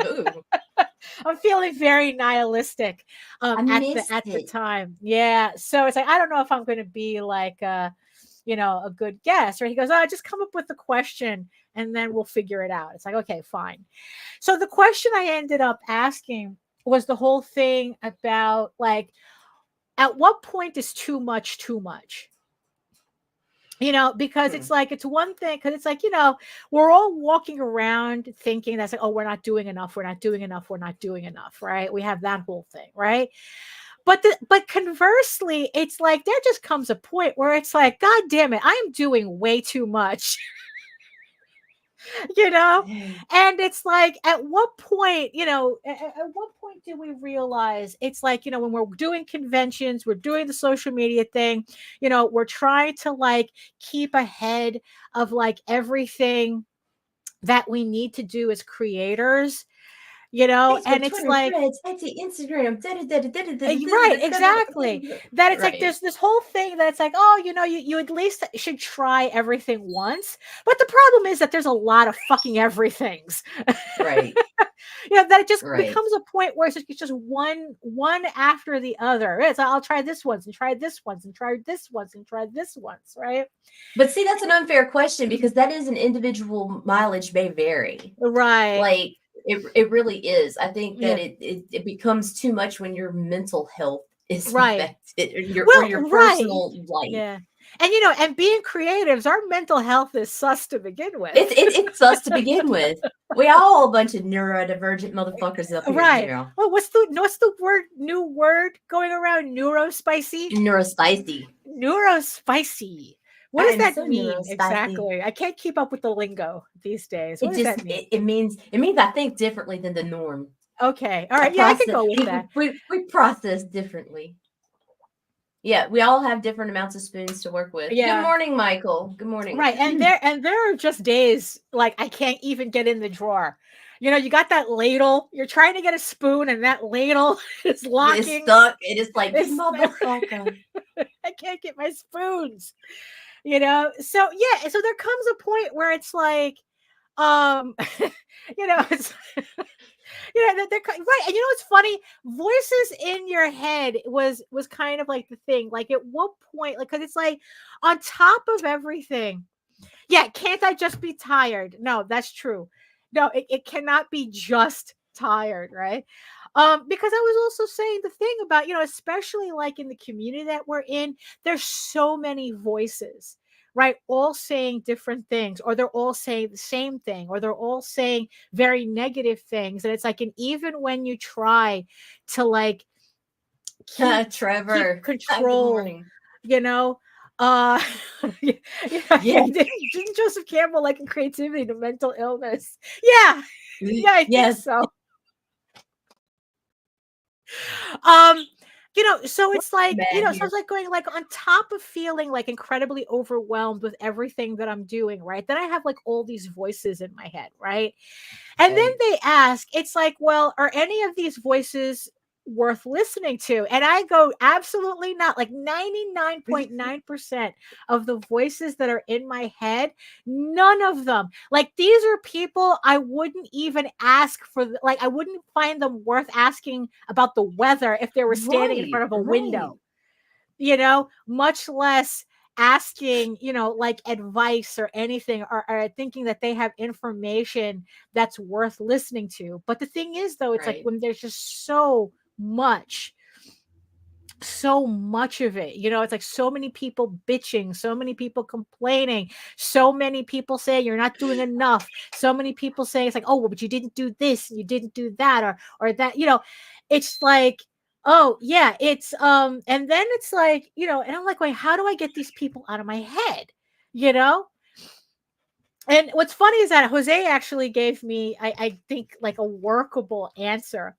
Speaker 2: Ooh,
Speaker 1: I'm feeling very nihilistic
Speaker 2: I missed
Speaker 1: at the
Speaker 2: it.
Speaker 1: time. Yeah. So it's like, I don't know if I'm going to be like a good guest. Or he goes, oh, just come up with a question and then we'll figure it out. It's like, okay, fine. So the question I ended up asking was the whole thing about like, at what point is too much too much? Because it's like, it's one thing, because it's like, we're all walking around thinking that's like, oh, we're not doing enough, we're not doing enough, we're not doing enough, right? We have that whole thing, right? But conversely, it's like there just comes a point where it's like, God damn it, I'm doing way too much. And it's like, at what point, at what point do we realize it's like, when we're doing conventions, we're doing the social media thing, we're trying to like keep ahead of like everything that we need to do as creators,
Speaker 2: Facebook,
Speaker 1: and it's
Speaker 2: Twitter,
Speaker 1: like,
Speaker 2: Threads, Etsy, Instagram.
Speaker 1: right, exactly. That it's like
Speaker 2: Right.
Speaker 1: there's this whole thing that it's like, oh, you at least should try everything once. But the problem is that there's a lot of fucking everythings.
Speaker 2: Right.
Speaker 1: that it just
Speaker 2: Right.
Speaker 1: becomes a point where it's just one after the other. It's I'll try this once and try this once and try this once and try this once, right?
Speaker 2: But see, that's an unfair question because that is an individual mileage may vary.
Speaker 1: Right.
Speaker 2: Like it really is. I think that
Speaker 1: Yeah.
Speaker 2: it becomes too much when your mental health is
Speaker 1: Right.
Speaker 2: affected or
Speaker 1: Well,
Speaker 2: your
Speaker 1: right.
Speaker 2: personal life.
Speaker 1: Yeah. And and being creatives, our mental health is sus to begin with.
Speaker 2: It's sus to begin with. We all a bunch of neurodivergent motherfuckers up here.
Speaker 1: Right.
Speaker 2: You know.
Speaker 1: Well, what's the new word going around? Neurospicy?
Speaker 2: Neurospicy.
Speaker 1: Neurospicy. What
Speaker 2: I
Speaker 1: does
Speaker 2: am
Speaker 1: that
Speaker 2: so
Speaker 1: mean
Speaker 2: neurospicy.
Speaker 1: exactly? I can't keep up with the lingo these days. What does that mean?
Speaker 2: It means I think differently than the norm.
Speaker 1: Okay. All right. Yeah, I can go with that.
Speaker 2: We process differently. Yeah, we all have different amounts of spoons to work with.
Speaker 1: Yeah.
Speaker 2: Good morning, Michael. Good morning.
Speaker 1: Right. And there are just days like I can't even get in the drawer. You got that ladle, you're trying to get a spoon and that ladle is locking.
Speaker 2: It's stuck. It is like, motherfucker.
Speaker 1: I can't get my spoons. So yeah, so there comes a point where it's like, it's they're right. And what's funny? Voices in your head was kind of like the thing. Like at what point, like, because it's like on top of everything. Yeah, can't I just be tired? No, that's true. No, it cannot be just tired, right? Because I was also saying the thing about, especially like in the community that we're in, there's so many voices, right? All saying different things, or they're all saying the same thing, or they're all saying very negative things. And it's like, and even when you try to like
Speaker 2: Trevor,
Speaker 1: keep control,
Speaker 2: Yeah.
Speaker 1: Didn't Joseph Campbell liken creativity to mental illness? Yeah, I think so. So it's like, so it's like going like on top of feeling like incredibly overwhelmed with everything that I'm doing, right? Then I have like all these voices in my head, right? And then they ask, it's like, well, are any of these voices worth listening to? And I go, absolutely not. Like 99.9% of the voices that are in my head, none of them. Like these are people I wouldn't even ask for, like I wouldn't find them worth asking about the weather if they were standing in front of a window, much less asking, like advice or anything, or thinking that they have information that's worth listening to. But the thing is, though, it's like when there's just so much of it, it's like so many people bitching, so many people complaining, so many people saying you're not doing enough, so many people saying it's like, oh, well, but you didn't do this and you didn't do that, or that, it's like, oh yeah, it's and then it's like, and I'm like, wait, how do I get these people out of my head? And what's funny is that Jose actually gave me, I think, like a workable answer.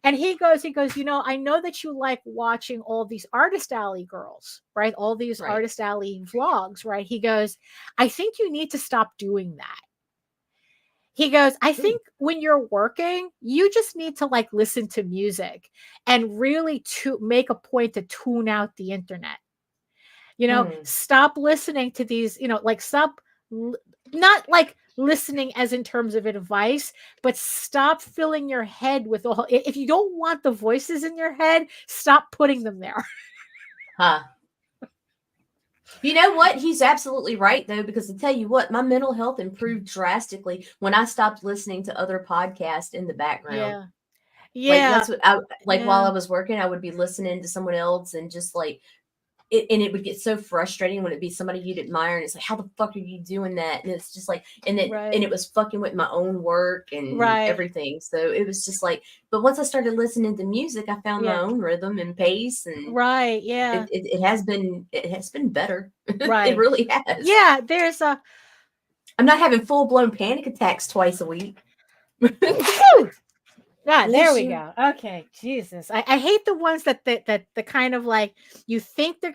Speaker 1: And he goes, I know that you like watching all these Artist Alley girls, right? All these Artist Alley vlogs, right? He goes, I think you need to stop doing that. He goes, I think when you're working, you just need to like listen to music and really to make a point to tune out the internet. Stop listening to these, like stop, not like listening as in terms of advice, but stop filling your head with all. If you don't want the voices in your head, stop putting them there.
Speaker 2: You know what? He's absolutely right, though, because to tell you what, my mental health improved drastically when I stopped listening to other podcasts in the background.
Speaker 1: Yeah.
Speaker 2: Like that's what I like while I was working, I would be listening to someone else and just like it would get so frustrating when it'd be somebody you'd admire and it's like, how the fuck are you doing that? And it's just like, and it was fucking with my own work and everything. So it was just like, but once I started listening to music, I found my own rhythm and pace, and it has been better. It really has.
Speaker 1: Yeah, there's
Speaker 2: I'm not having full-blown panic attacks twice a week.
Speaker 1: God, there we go. Okay, Jesus. I hate the ones that the kind of like you think you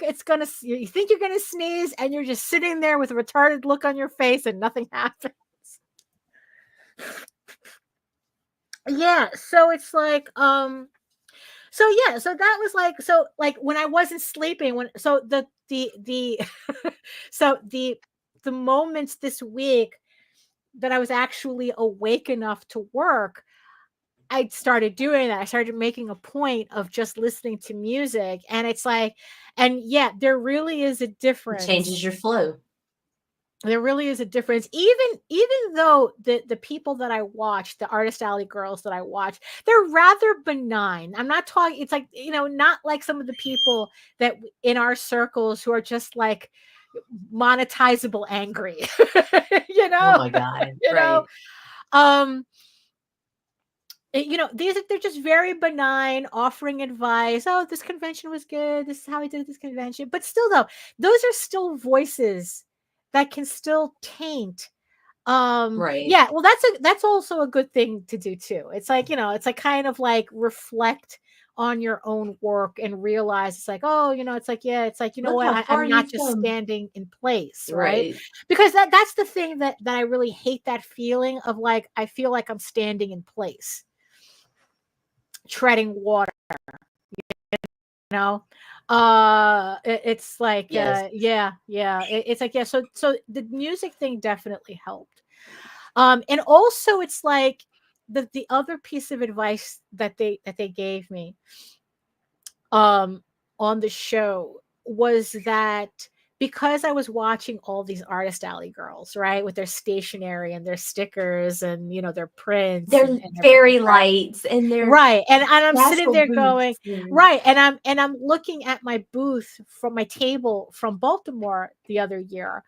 Speaker 1: think you're gonna sneeze and you're just sitting there with a retarded look on your face and nothing happens. Yeah, so it's like so that was like, so like when I wasn't sleeping, so the so the moments this week that I was actually awake enough to work, I started doing that. I started making a point of just listening to music, and it's like, and yeah, there really is a
Speaker 2: It
Speaker 1: difference.
Speaker 2: changes your flow.
Speaker 1: There really is a difference. Even though the people that I watch, the Artist Alley girls that I watch, they're rather benign. I'm not talking, it's like, not like some of the people that in our circles who are just like monetizable angry.
Speaker 2: Oh my God.
Speaker 1: you
Speaker 2: Right.
Speaker 1: know, um they're just very benign, offering advice. Oh, this convention was good. This is how I did this convention. But still, though, those are still voices that can still taint.
Speaker 2: Right.
Speaker 1: Yeah, well, that's also a good thing to do too. It's like, it's like kind of like reflect on your own work and realize it's like, oh, it's like, yeah, it's like,
Speaker 2: Look
Speaker 1: what,
Speaker 2: how far
Speaker 1: I'm not
Speaker 2: you've
Speaker 1: just
Speaker 2: come.
Speaker 1: standing in place, right?
Speaker 2: Right.
Speaker 1: Because that's the thing that I really hate, that feeling of like, I feel like I'm standing in place, treading water, it's like
Speaker 2: Yes.
Speaker 1: it's like, yeah, so the music thing definitely helped. And also it's like the other piece of advice that they gave me on the show was that, because I was watching all these Artist Alley girls, right, with their stationery and their stickers and their prints,
Speaker 2: They're
Speaker 1: and
Speaker 2: fairy
Speaker 1: everything, right?
Speaker 2: lights and they're
Speaker 1: Right. And I'm sitting
Speaker 2: castle
Speaker 1: there
Speaker 2: boots
Speaker 1: going,
Speaker 2: and
Speaker 1: right. And I'm looking at my booth from my table from Baltimore the other year.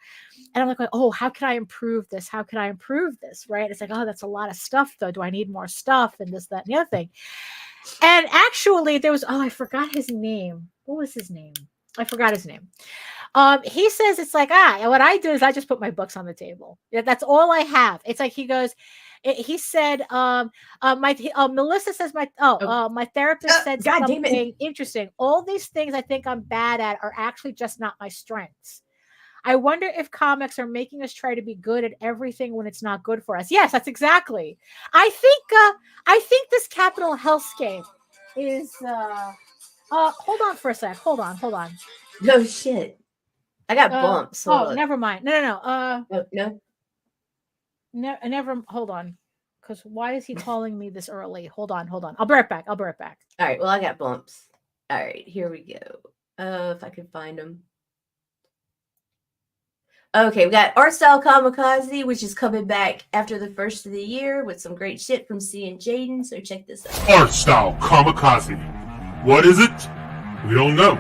Speaker 1: And I'm like, oh, how can I improve this? How can I improve this? Right. It's like, oh, that's a lot of stuff though. Do I need more stuff? And this, that, and the other thing. And actually there was, oh, I forgot his name. What was his name? I forgot his name. He says it's like, what I do is I just put my books on the table. Yeah, that's all I have. It's like, he goes, he said, Melissa says my therapist said
Speaker 2: God damn it.
Speaker 1: something interesting. All these things I think I'm bad at are actually just not my strengths. I wonder if comics are making us try to be good at everything when it's not good for us. Yes, that's exactly. I think this Capitol hellscape is hold on for a sec. Hold on.
Speaker 2: No shit. I got bumps. Hold on.
Speaker 1: Never mind. No.
Speaker 2: No.
Speaker 1: Never. Hold on. Because why is he calling me this early? Hold on. I'll be right back.
Speaker 2: All right. Well, I got bumps. All right. Here we go. If I can find them. Okay, we got Art Style Kamikaze, which is coming back after the first of the year with some great shit from C and Jaden. So check this out.
Speaker 5: Art Style Kamikaze. What is it? We don't know.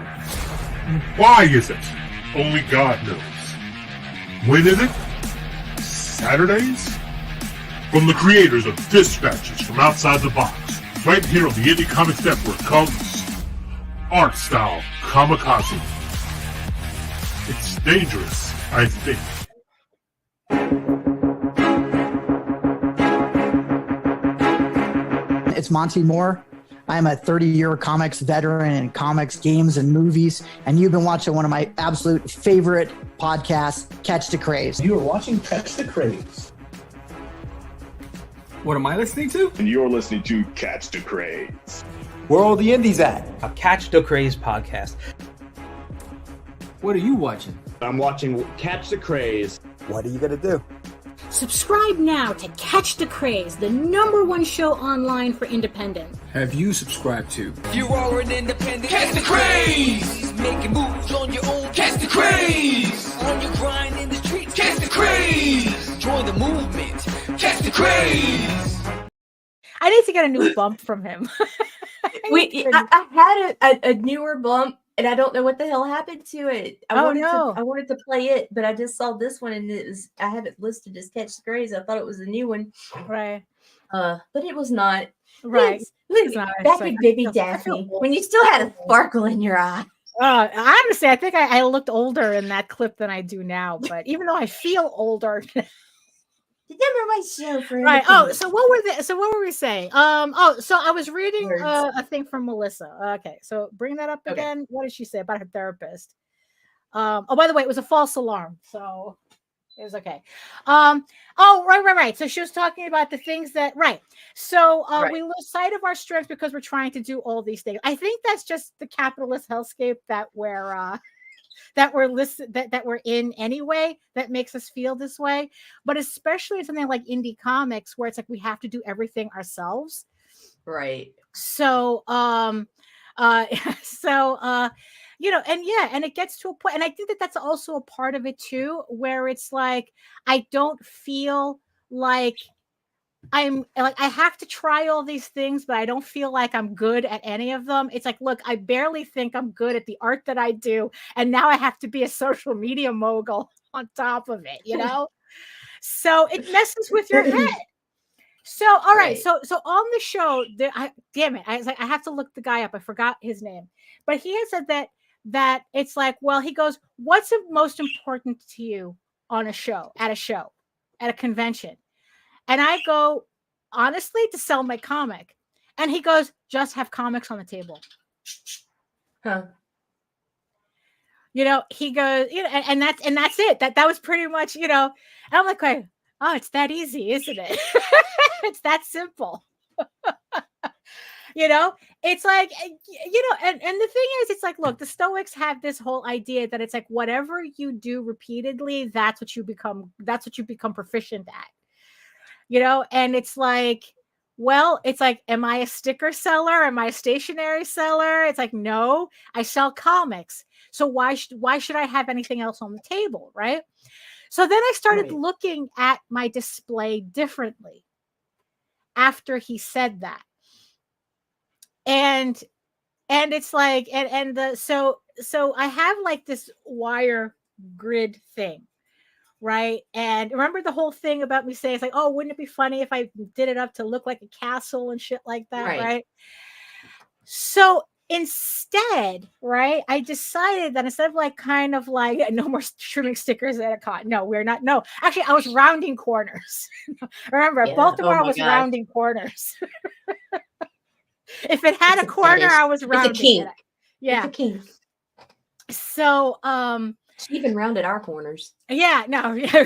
Speaker 5: Why is it? Only God knows. When is it? Saturdays? From the creators of Dispatches from Outside the Box, right here on the Indie Comics Network comes Art Style Kamikaze. It's dangerous, I think.
Speaker 6: It's Monty Moore. I'm a 30-year comics veteran in comics, games, and movies, and you've been watching one of my absolute favorite podcasts, Catch the Craze.
Speaker 7: You are watching Catch the Craze.
Speaker 8: What am I listening to?
Speaker 9: And you're listening to Catch the Craze.
Speaker 4: Where are all the indies at?
Speaker 8: A Catch the Craze podcast. What are you watching?
Speaker 9: I'm watching Catch the Craze.
Speaker 4: What are you going to do?
Speaker 10: Subscribe now to Catch the Craze, the #1 show online for independent.
Speaker 8: Have you subscribed to?
Speaker 11: You are an independent. Catch the Craze! Making moves on your own. Catch the Craze! On your grind in the streets. Catch the Craze! Join the movement. Catch the Craze!
Speaker 1: I need to get a new bump from him.
Speaker 2: I had a newer bump, and I don't know what the hell happened to it. I wanted to play it, but I just saw this one, and I have it listed as Catch the Craze. I thought it was a new one,
Speaker 1: right?
Speaker 2: But it was not.
Speaker 1: Right.
Speaker 2: Look, back in Baby Daphne, when you still had a sparkle in your eye.
Speaker 1: Honestly, I think I looked older in that clip than I do now. But even though I feel older.
Speaker 2: Remember my show for
Speaker 1: right. Oh, so what were we saying? So I was reading a thing from Melissa. Okay, so bring that up again. Okay. What did she say about her therapist? By the way, it was a false alarm, so it was okay. Right. So she was talking about the things that So we lose sight of our strengths because we're trying to do all these things. I think that's just the capitalist hellscape that we're that we're in anyway, that makes us feel this way. But especially something like indie comics, where it's like we have to do everything ourselves.
Speaker 2: Right.
Speaker 1: So, so, and it gets to a point, and I think that that's also a part of it too, where it's like, I don't feel like I have to try all these things, but I don't feel like I'm good at any of them. It's like, look, I barely think I'm good at the art that I do, and now I have to be a social media mogul on top of it, So it messes with your head. So, all right.
Speaker 2: Right.
Speaker 1: So on the show, damn it, I was like, I have to look the guy up. I forgot his name, but he had said that it's like, well, he goes, what's the most important to you on a show, at a convention? And I go, honestly, to sell my comic. And he goes, just have comics on the table.
Speaker 2: Huh.
Speaker 1: He goes, and that's it. That was pretty much, and I'm like, oh, it's that easy, isn't it? It's that simple. It's like, and the thing is, it's like, look, the Stoics have this whole idea that it's like, whatever you do repeatedly, that's what you become proficient at. And it's like, well, it's like, am I a sticker seller? Am I a stationery seller? It's like, no, I sell comics. So why should I have anything else on the table, right? So then I started looking at my display differently after he said that. And it's like, so I have like this wire grid thing, right? And remember the whole thing about me saying, it's like, oh, wouldn't it be funny if I did it up to look like a castle and shit like that, right? So instead, right, I decided that instead of like kind of like no more trimming stickers at a con. No, we're not. No, actually, I was rounding corners. Remember, Baltimore was rounding corners. If it had a corner, I was rounding it. Yeah.
Speaker 2: It's a kink.
Speaker 1: So,
Speaker 2: she even rounded our corners.
Speaker 1: Yeah, no, yeah,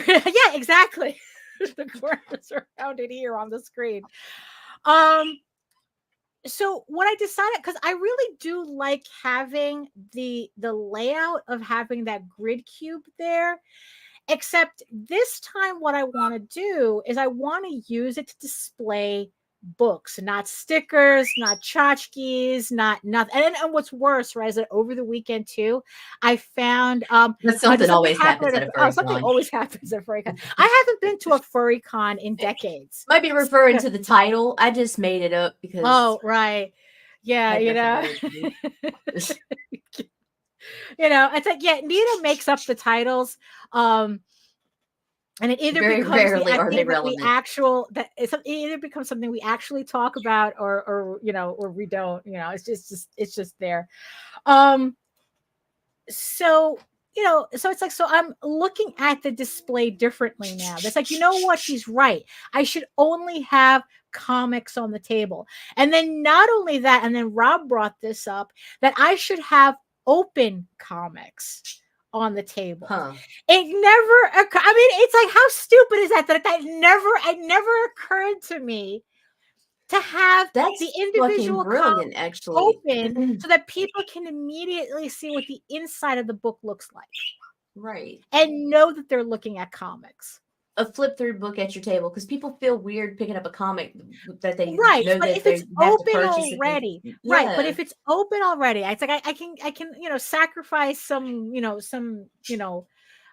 Speaker 1: exactly. The corners are rounded here on the screen. So what I decided, because I really do like having the layout of having that grid cube there, except this time what I want to do is I want to use it to display books, not stickers, not tchotchkes, not nothing. And what's worse, right, is that over the weekend too, I found
Speaker 2: something always happens at a furry
Speaker 1: something
Speaker 2: con.
Speaker 1: always happens at a furry con. I haven't been to a furry con in decades.
Speaker 2: Might be referring to the title. I just made it up because
Speaker 1: right. Yeah, it's like, yeah, Nita makes up the titles. And it either
Speaker 2: very
Speaker 1: becomes
Speaker 2: rarely are they relevant.
Speaker 1: It either becomes something we actually talk about, or we don't. It's just there. So it's like, so I'm looking at the display differently now. That's like, what? She's right. I should only have comics on the table. And then not only that, and then Rob brought this up, that I should have open comics on the table. It never occurred. I mean, it's like, how stupid is that it never occurred to me to have the individual
Speaker 2: brilliant, actually,
Speaker 1: open so that people can immediately see what the inside of the book looks like,
Speaker 2: right,
Speaker 1: and know that they're looking at comics.
Speaker 2: A flip through book at your table, because people feel weird picking up a comic that they
Speaker 1: right.
Speaker 2: know
Speaker 1: But
Speaker 2: that
Speaker 1: if it's open already, right?
Speaker 2: Yeah.
Speaker 1: But if it's open already, it's like I can sacrifice some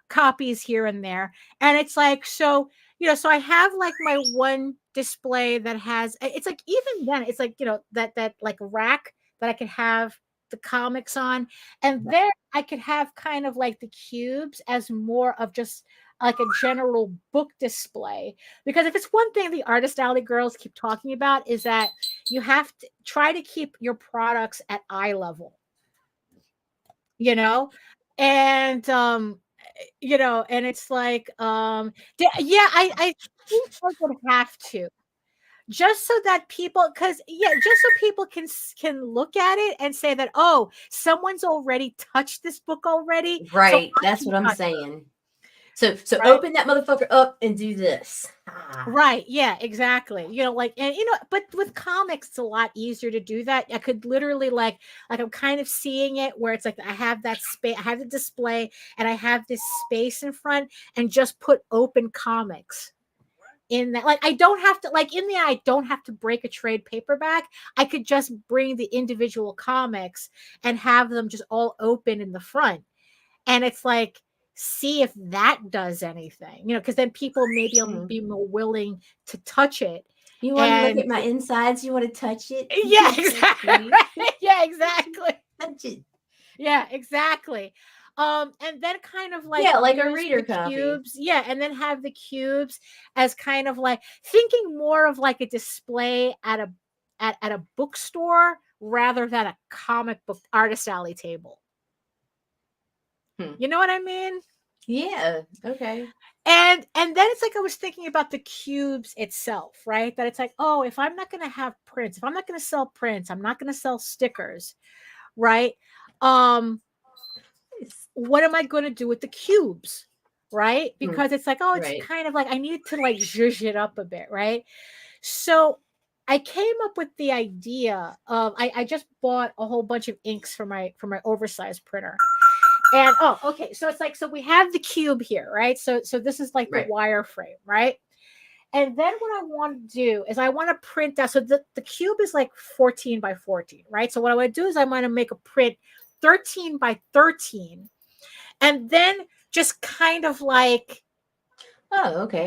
Speaker 1: copies here and there, and it's like, so so I have like my one display that has, it's like, even then it's like that like rack that I could have the comics on, and then I could have kind of like the cubes as more of just like a general book display. Because if it's one thing the Artist Alley girls keep talking about, is that you have to try to keep your products at eye level, and and it's like, I think I would have to, just so that people, just so people can look at it and say that, oh, someone's already touched this book already,
Speaker 2: right? So that's what I'm saying. So right? Open that motherfucker up and do this.
Speaker 1: Right. Yeah, exactly. And but with comics, it's a lot easier to do that. I could literally like I'm kind of seeing it where it's like, I have that space, I have the display, and I have this space in front, and just put open comics in that. Like, I don't have to, like, in the I don't have to break a trade paperback. I could just bring the individual comics and have them just all open in the front. And it's like, see if that does anything, because then people maybe will be more willing to touch it.
Speaker 2: You want to look at my insides? You want to touch it?
Speaker 1: Yeah, exactly. Yeah, exactly.
Speaker 2: Touch it.
Speaker 1: Yeah, exactly. And then kind of like
Speaker 2: a reader copy.
Speaker 1: Cubes. Yeah, and then have the cubes as kind of like thinking more of like a display at a bookstore rather than a comic book artist alley table. You know what I mean?
Speaker 2: Yeah. Okay.
Speaker 1: And then it's like I was thinking about the cubes itself, right? That it's like, oh, if I'm not going to have prints, if I'm not going to sell prints, I'm not going to sell stickers, right? What am I going to do with the cubes, right? Because it's like, oh, it's kind of like I need to like zhuzh it up a bit, right? So I came up with the idea of I just bought a whole bunch of inks for my oversized printer. And okay, so it's like, so we have the cube here, right? So this is like the wireframe, right? And then what I want to do is I want to print that. So the cube is like 14 by 14, right? So what I want to do is I want to make a print 13 by 13, and then just kind of like,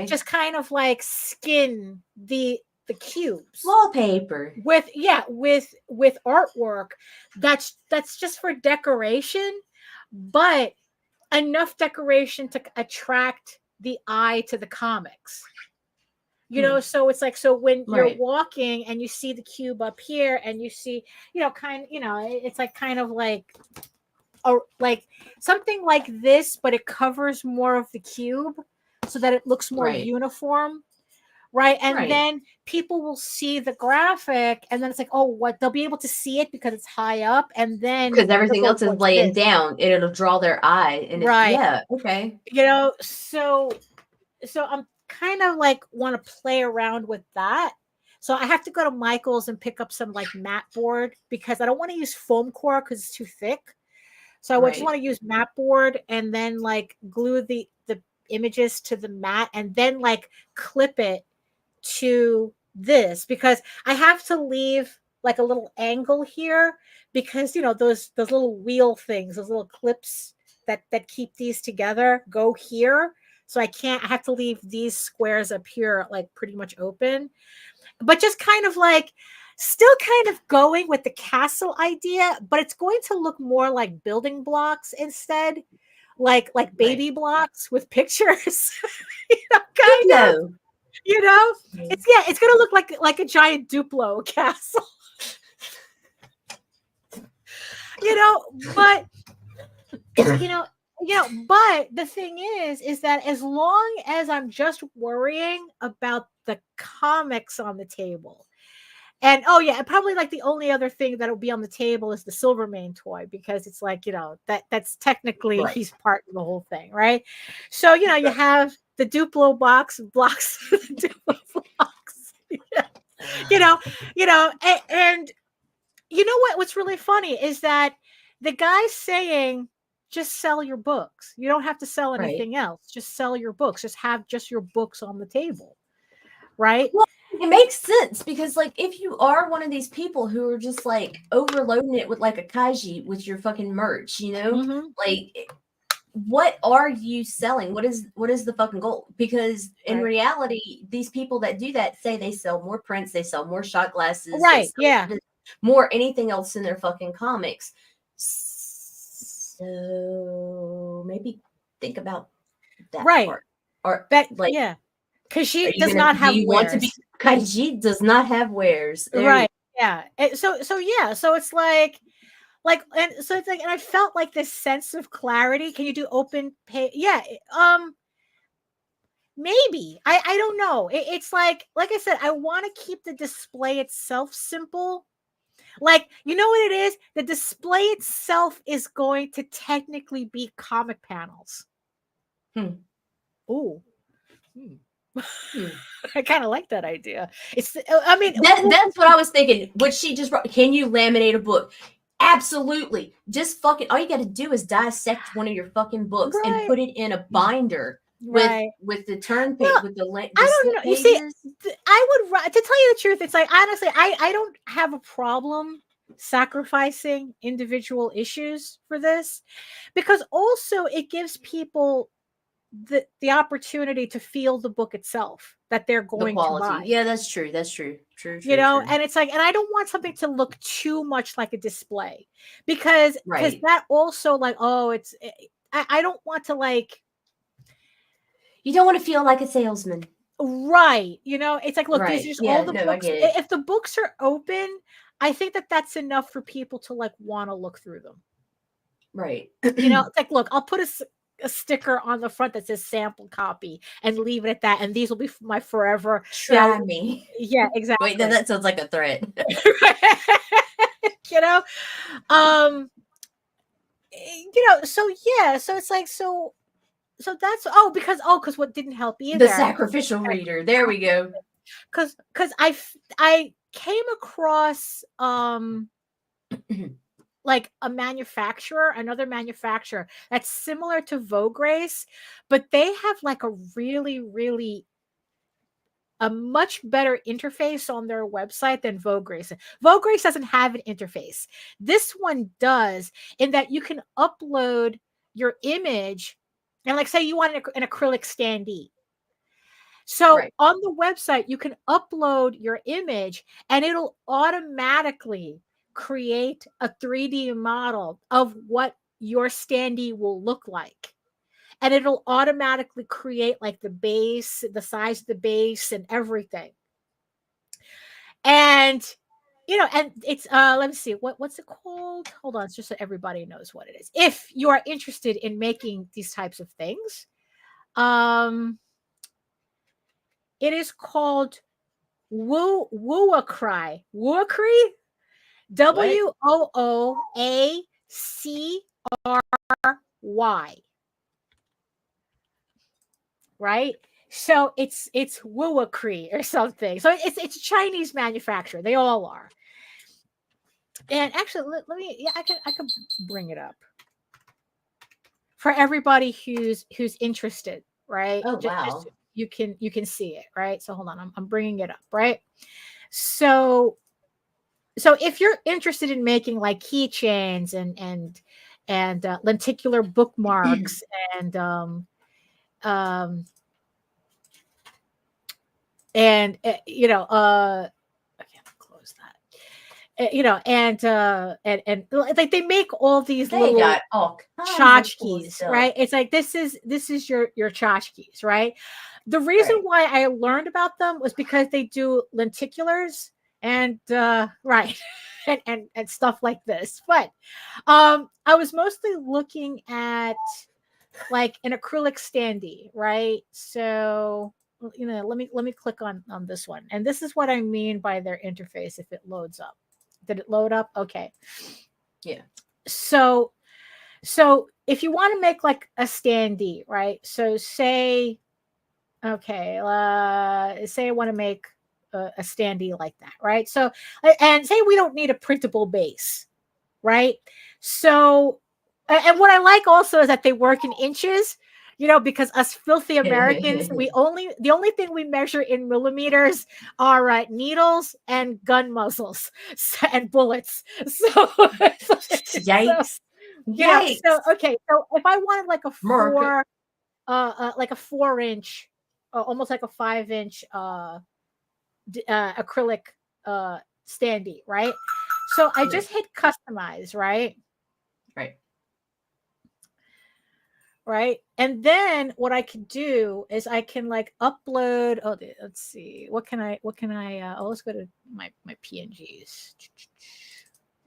Speaker 1: just kind of like skin the cubes,
Speaker 2: wallpaper
Speaker 1: with artwork that's just for decoration, but enough decoration to attract the eye to the comics. So it's like, so when you're walking and you see the cube up here and you see, it's like kind of like like something like this, but it covers more of the cube so that it looks more uniform. Right. And then people will see the graphic and then it's like, oh, what, they'll be able to see it because it's high up, and then
Speaker 2: because everything else is laying down and it'll draw their eye. And okay.
Speaker 1: So I'm kind of like want to play around with that. So I have to go to Michael's and pick up some like mat board because I don't want to use foam core because it's too thick. So I just want to use mat board and then like glue the images to the mat and then like clip it to this, because I have to leave like a little angle here because those little wheel things, those little clips that keep these together go here. So I have to leave these squares up here like pretty much open, but just kind of like still kind of going with the castle idea, but it's going to look more like building blocks instead, like baby blocks with pictures. Kind of. It's gonna look like a giant Duplo castle. But but the thing is that as long as I'm just worrying about the comics on the table, and probably like the only other thing that'll be on the table is the Silvermane toy, because it's like, that's technically he's part of the whole thing, right? So you have the Duplo blocks, Duplo blocks, and what's really funny is that the guy's saying, just sell your books. You don't have to sell anything else. Just sell your books. Just have just your books on the table, right?
Speaker 2: Well, it makes sense because, like, if you are one of these people who are just like overloading it with like a Khajiit with your fucking merch, like, what are you selling? What is the fucking goal? Because in reality, these people that do that say they sell more prints, they sell more shot glasses, more anything else in their fucking comics. So maybe think about that part. Or
Speaker 1: that, like, Khajiit does not have wares.
Speaker 2: Khajiit does not have wares.
Speaker 1: Right. Yeah. So it's like, and so it's like, and I felt like this sense of clarity. Can you do open page? Yeah. Maybe. I don't know. It's like I said, I want to keep the display itself simple. Like, you know what it is? The display itself is going to technically be comic panels. Ooh. I kind of like that idea. That's
Speaker 2: what I was thinking. What she just brought, can you laminate a book? Absolutely. Just fucking, all you got to do is dissect one of your fucking books and put it in a binder with the turn page,
Speaker 1: Well,
Speaker 2: with the
Speaker 1: I
Speaker 2: slip
Speaker 1: don't know. You see,
Speaker 2: pages.
Speaker 1: I would to tell you the truth. It's like honestly, I don't have a problem sacrificing individual issues for this, because also it gives people the opportunity to feel the book itself that they're
Speaker 2: The
Speaker 1: going to
Speaker 2: quality.
Speaker 1: buy.
Speaker 2: Yeah, that's true. That's true. True.
Speaker 1: And it's like, and I don't want something to look too much like a display, because
Speaker 2: Right.
Speaker 1: that also like, oh, it's I don't want to like.
Speaker 2: You don't want to feel like a salesman.
Speaker 1: Right. It's like, look, these
Speaker 2: Right.
Speaker 1: are just
Speaker 2: Yeah,
Speaker 1: all the
Speaker 2: no, I
Speaker 1: books.
Speaker 2: get it.
Speaker 1: If the books are open, I think that that's enough for people to like want to look through them.
Speaker 2: Right.
Speaker 1: It's like, look, I'll put a sticker on the front that says sample copy and leave it at that. And these will be my forever.
Speaker 2: Try me.
Speaker 1: Yeah, exactly.
Speaker 2: Wait, no, that sounds like a threat.
Speaker 1: So yeah, so it's like, so that's because what didn't help either.
Speaker 2: The sacrificial reader. There we go.
Speaker 1: Because I came across like another manufacturer that's similar to Vogue Race, but they have like a really, really a much better interface on their website than Vogue Race. Vogue Race doesn't have an interface. This one does, in that you can upload your image, and like say you want an acrylic standee. So on the website, you can upload your image and it'll automatically create a 3D model of what your standee will look like. And it'll automatically create like the base, the size of the base and everything. And and it's let me see, what's it called? Hold on, it's just so everybody knows what it is. If you are interested in making these types of things, it is called Wooacry. Wooacry? WOOACRY. Right? So it's Wooacry or something. So it's a Chinese manufacturer. They all are. And actually, let me. Yeah, I can bring it up for everybody who's interested. Right?
Speaker 2: Oh wow.
Speaker 1: Just you can see it. Right? So hold on, I'm bringing it up. Right? So if you're interested in making like keychains and lenticular bookmarks and I can't close that. And like they make all these little tchotchkes, right? It's like this is your tchotchkes, right? The reason why I learned about them was because they do lenticulars and right and stuff like this. But I was mostly looking at like an acrylic standee, right? So let me click on this one, and this is what I mean by their interface. If it loads up, did it load up? Okay,
Speaker 2: yeah.
Speaker 1: So if you want to make like a standee, right? So say say I want to make a standee like that, right? So and say we don't need a printable base, right? So and what I like also is that they work in inches, because us filthy Americans, the only thing we measure in millimeters are needles and gun muzzles and bullets. So
Speaker 2: yikes.
Speaker 1: So okay, so if I wanted like a 4-inch, almost like a 5-inch acrylic standee, right? So I just hit customize, right? Right. And then what I can do is I can like upload. Oh, let's see. What can I let's go to my PNGs.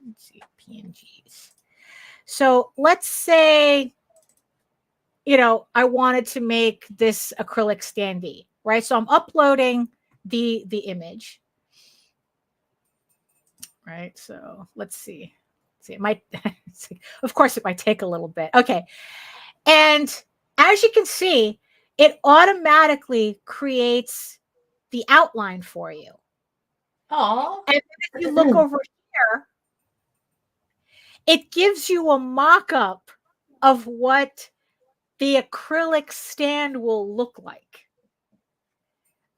Speaker 1: Let's see, PNGs. So let's say, I wanted to make this acrylic standee, right? So I'm uploading the image. Right. So let's see. It might, of course, it might take a little bit. Okay. And as you can see, it automatically creates the outline for you.
Speaker 2: Oh.
Speaker 1: And if you look over here, it gives you a mock-up of what the acrylic stand will look like.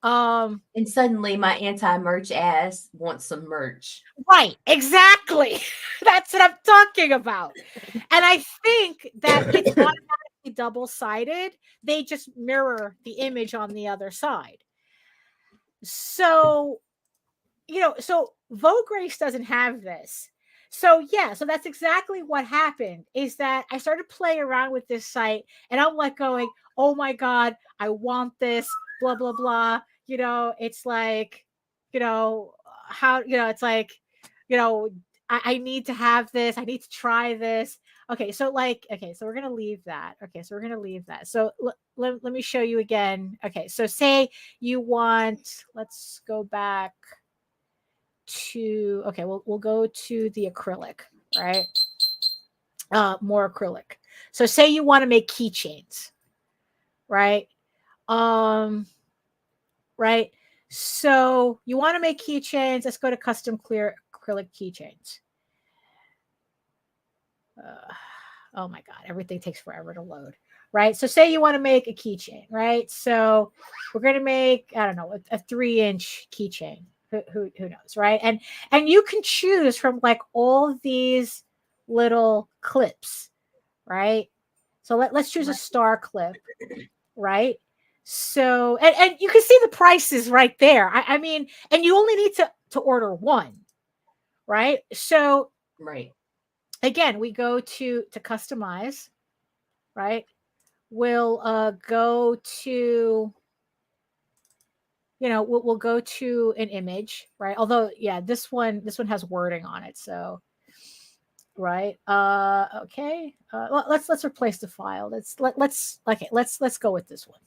Speaker 2: And suddenly my anti-merch ass wants some merch.
Speaker 1: Right, exactly. That's what I'm talking about. And I think that it's automatically double-sided. They just mirror the image on the other side. So, so Vogue Race doesn't have this. So yeah, so that's exactly what happened, is that I started playing around with this site and I'm like going, oh my God, I want this, blah, blah, blah. It's like, how, it's like, I need to have this. I need to try this. Okay. So we're going to leave that. Okay. So we're going to leave that. So let me show you again. Okay. So say you want, let's go back to, okay, we'll go to the acrylic, right? More acrylic. So say you want to make keychains, right? Right. So you want to make keychains. Let's go to custom clear acrylic keychains. Oh my God, everything takes forever to load, right? So say you want to make a keychain, right? So we're going to make, I don't know, a 3-inch keychain. Who knows, right? And you can choose from like all these little clips, right? So let's choose a star clip, right? So and you can see the prices right there. I mean, and you only need to order one, right? So
Speaker 2: right.
Speaker 1: Again, we go to customize, right? We'll go to, we'll go to an image, right? Although, yeah, this one has wording on it. So, right. Okay. Let's replace the file. Let's go with this one.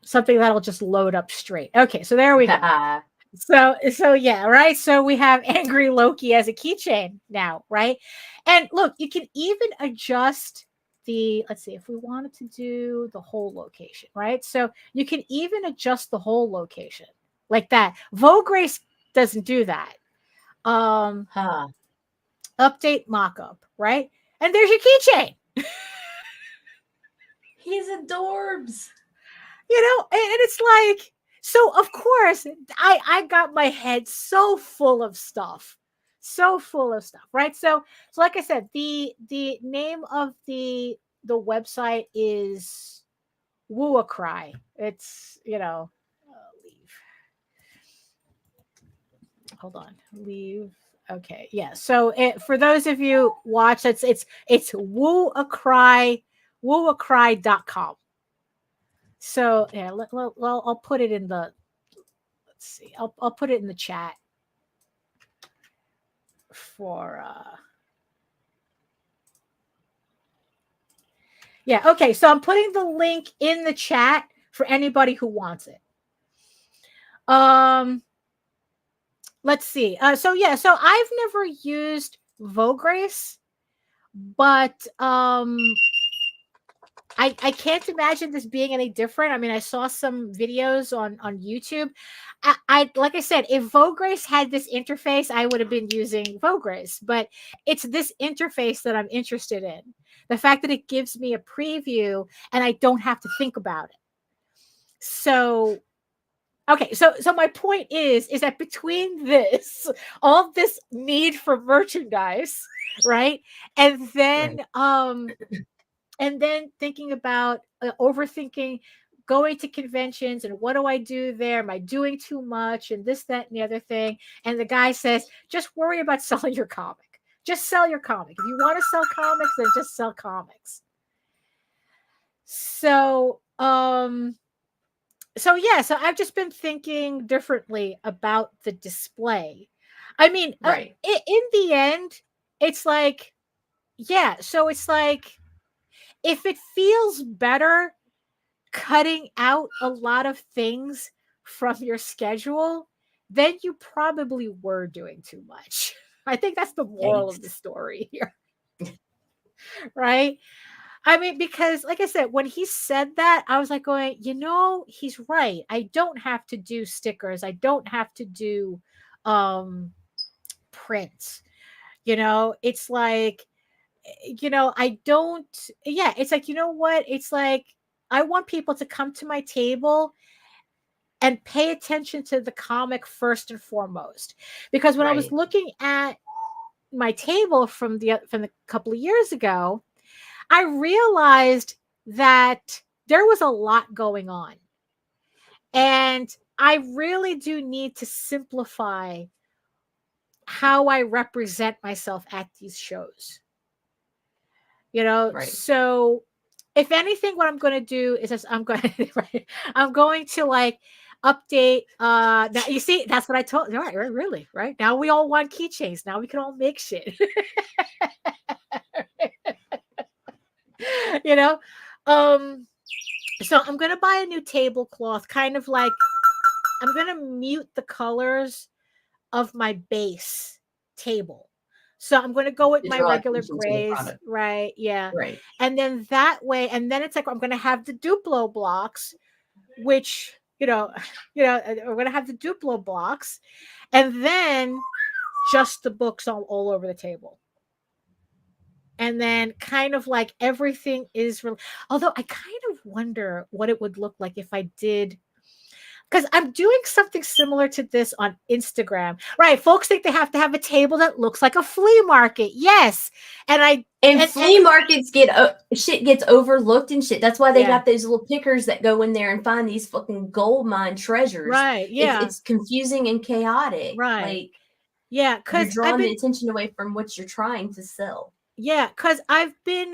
Speaker 1: Something that'll just load up straight. Okay. So there we go. So yeah, right. So we have Angry Loki as a keychain now, right? And look, you can even adjust let's see, if we wanted to do the whole location, right? So you can even adjust the whole location like that. Vogue Race doesn't do that. Update mockup, right? And there's your keychain.
Speaker 2: He's adorbs.
Speaker 1: And it's like, so of course I got my head so full of stuff, right? So like I said, the name of the website is Woo a Cry. It's leave. Hold on, leave. Okay, yeah. So for those of you watch, it's wooacry.com. So yeah, I'll put it in the. Let's see. I'll put it in the chat for. Yeah. Okay. So I'm putting the link in the chat for anybody who wants it. Let's see. So yeah. So I've never used Vogue Race, but I can't imagine this being any different. I mean, I saw some videos on YouTube. I like I said, if Vogue Race had this interface, I would have been using Vogue Race. But it's this interface that I'm interested in. The fact that it gives me a preview and I don't have to think about it. So, okay. So my point is that between this, all this need for merchandise, right, and then and then thinking about overthinking going to conventions and what do I do there? Am I doing too much? And this, that, and the other thing. And the guy says, just worry about selling your comic. Just sell your comic. If you want to sell comics, then just sell comics. So, yeah, so I've just been thinking differently about the display. I mean,
Speaker 2: right.
Speaker 1: In the end, it's like, yeah, so it's like, if it feels better cutting out a lot of things from your schedule, then you probably were doing too much. I think that's the moral of the story here. Right? I mean, because like I said, when he said that, I was like going, he's right. I don't have to do stickers. I don't have to do prints. It's like, I don't, yeah, it's like, you know what? It's like, I want people to come to my table and pay attention to the comic first and foremost. Because when I was
Speaker 2: Right.
Speaker 1: looking at my table from the couple of years ago, I realized that there was a lot going on. And I really do need to simplify how I represent myself at these shows.
Speaker 2: Right.
Speaker 1: So if anything, what I'm going to do is just, right, I'm going to like update. Now you see, that's what I told you. Right, really, right? Now we all want keychains. Now we can all make shit. you know, um, so I'm gonna buy a new tablecloth, kind of like I'm gonna mute the colors of my base table. So I'm going to go with
Speaker 2: To
Speaker 1: my
Speaker 2: draw
Speaker 1: regular
Speaker 2: attention to the
Speaker 1: grays,
Speaker 2: product.
Speaker 1: right? Yeah.
Speaker 2: Right.
Speaker 1: And then that way, and then it's like I'm going to have the Duplo blocks, which, we're going to have the Duplo blocks, and then just the books all over the table. And then kind of like everything is although I kind of wonder what it would look like if I did, because I'm doing something similar to this on Instagram. Right. Folks think they have to have a table that looks like a flea market. Yes. And
Speaker 2: flea markets shit gets overlooked and shit. That's why they got those little pickers that go in there and find these fucking gold mine treasures.
Speaker 1: Right. Yeah.
Speaker 2: It's confusing and chaotic.
Speaker 1: Right.
Speaker 2: Like,
Speaker 1: yeah,
Speaker 2: you're
Speaker 1: because
Speaker 2: drawing the attention away from what you're trying to sell.
Speaker 1: Yeah, because I've been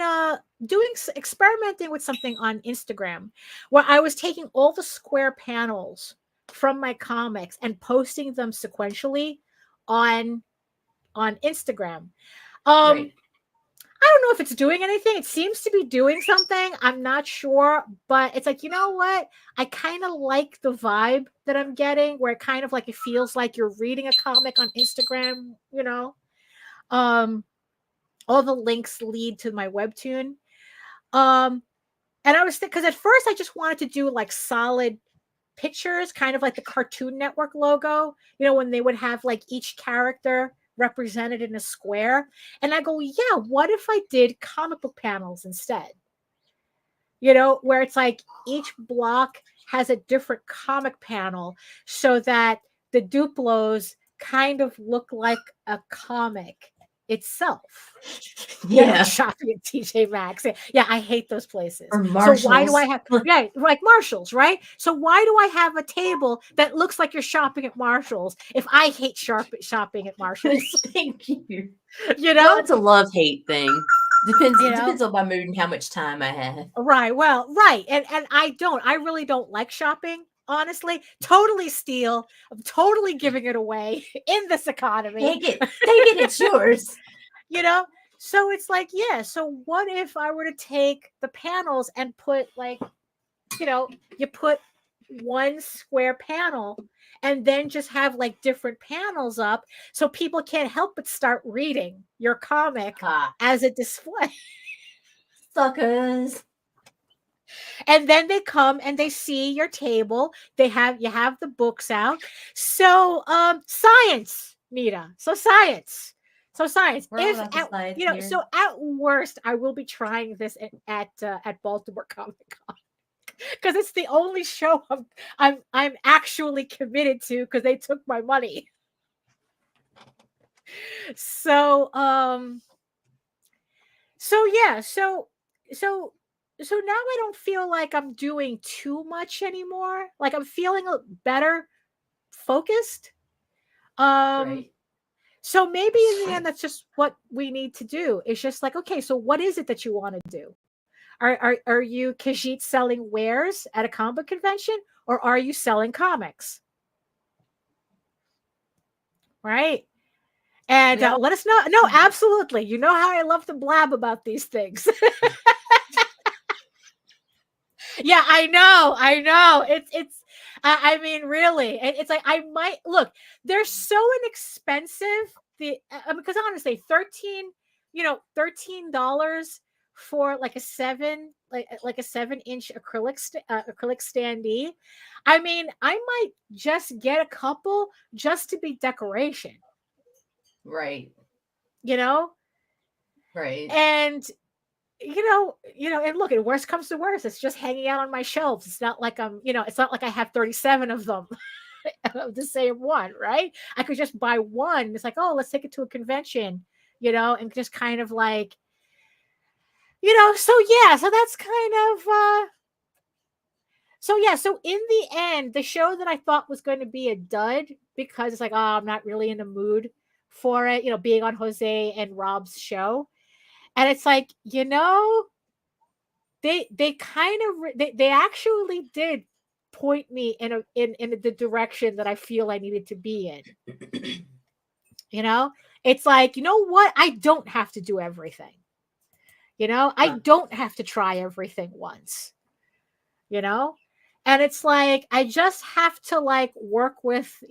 Speaker 1: experimenting with something on Instagram where I was taking all the square panels from my comics and posting them sequentially on Instagram.
Speaker 2: Right.
Speaker 1: I don't know if it's doing anything. It seems to be doing something. I'm not sure, but it's like, you know what? I kind of like the vibe that I'm getting, where it kind of like it feels like you're reading a comic on Instagram, all the links lead to my webtoon. And I was because at first I just wanted to do like solid pictures, kind of like the Cartoon Network logo, when they would have like each character represented in a square. And I go, yeah, what if I did comic book panels instead? Where it's like each block has a different comic panel so that the Duplos kind of look like a comic itself.
Speaker 2: Yeah.
Speaker 1: Shopping at TJ Maxx. Yeah, I hate those places.
Speaker 2: Or Marshalls.
Speaker 1: So why do I have like Marshalls, right? So why do I have a table that looks like you're shopping at Marshalls if I hate shopping at Marshalls?
Speaker 2: Thank you.
Speaker 1: Well,
Speaker 2: it's a love-hate thing. Depends on my mood and how much time I have.
Speaker 1: Right. Well, right. And I really don't like shopping. Honestly, totally steal. I'm totally giving it away in this economy.
Speaker 2: Take it, it's yours.
Speaker 1: So it's like, yeah. So what if I were to take the panels and put like, you put one square panel and then just have like different panels up so people can't help but start reading your comic as a display.
Speaker 2: Suckers.
Speaker 1: And then they come and they see your table. You have the books out. So science, Nita. So science. So at worst, I will be trying this at Baltimore Comic Con because it's the only show I'm actually committed to because they took my money. So so now I don't feel like I'm doing too much anymore. Like I'm feeling better focused.
Speaker 2: Right.
Speaker 1: So maybe in the end, that's just what we need to do. It's just like, okay, so what is it that you want to do? Are you Khajiit selling wares at a comic convention, or are you selling comics? Right. And let us know. No, absolutely. You know how I love to blab about these things. Yeah, I know. It's. I mean, really, it's like I might look. They're so inexpensive. Because honestly, $13 for like a 7-inch acrylic standee. I mean, I might just get a couple just to be decoration.
Speaker 2: Right. Right.
Speaker 1: And and look, and worst comes to worst, it's just hanging out on my shelves. It's not like it's not like I have 37 of them of the same one, right? I could just buy one. It's like, oh, let's take it to a convention, and just kind of like, so yeah, so that's kind of so yeah, so in the end, the show that I thought was going to be a dud because it's like, oh, I'm not really in the mood for it, being on Jose and Rob's show. And it's like, they kind of they actually did point me in the direction that I feel I needed to be in. It's like, you know what? I don't have to do everything. I don't have to try everything once. And it's like, I just have to like work with,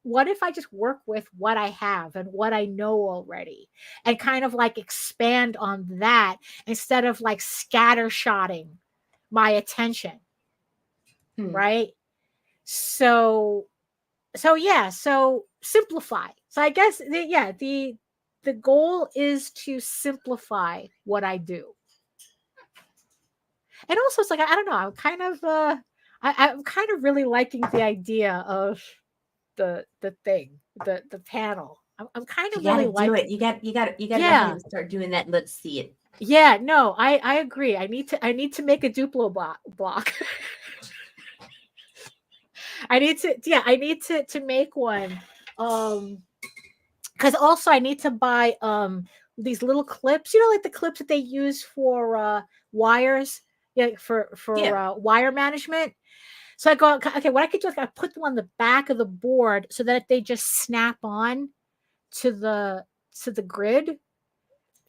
Speaker 1: what if I just work with what I have and what I know already and kind of like expand on that instead of like scattershotting my attention. Right. So yeah, so simplify. So I guess the goal is to simplify what I do. And also it's like, I don't know, I'm kind of I'm kind of really liking the idea of the thing, the panel. I'm kind of really
Speaker 2: do it. You got to go ahead and start doing that. And let's see it.
Speaker 1: Yeah, no, I agree. I need to make a Duplo block. I need to make one. Because also I need to buy these little clips, like the clips that they use for wires, for wire management. So I go, okay, what I could do is I put them on the back of the board so that they just snap on to the grid.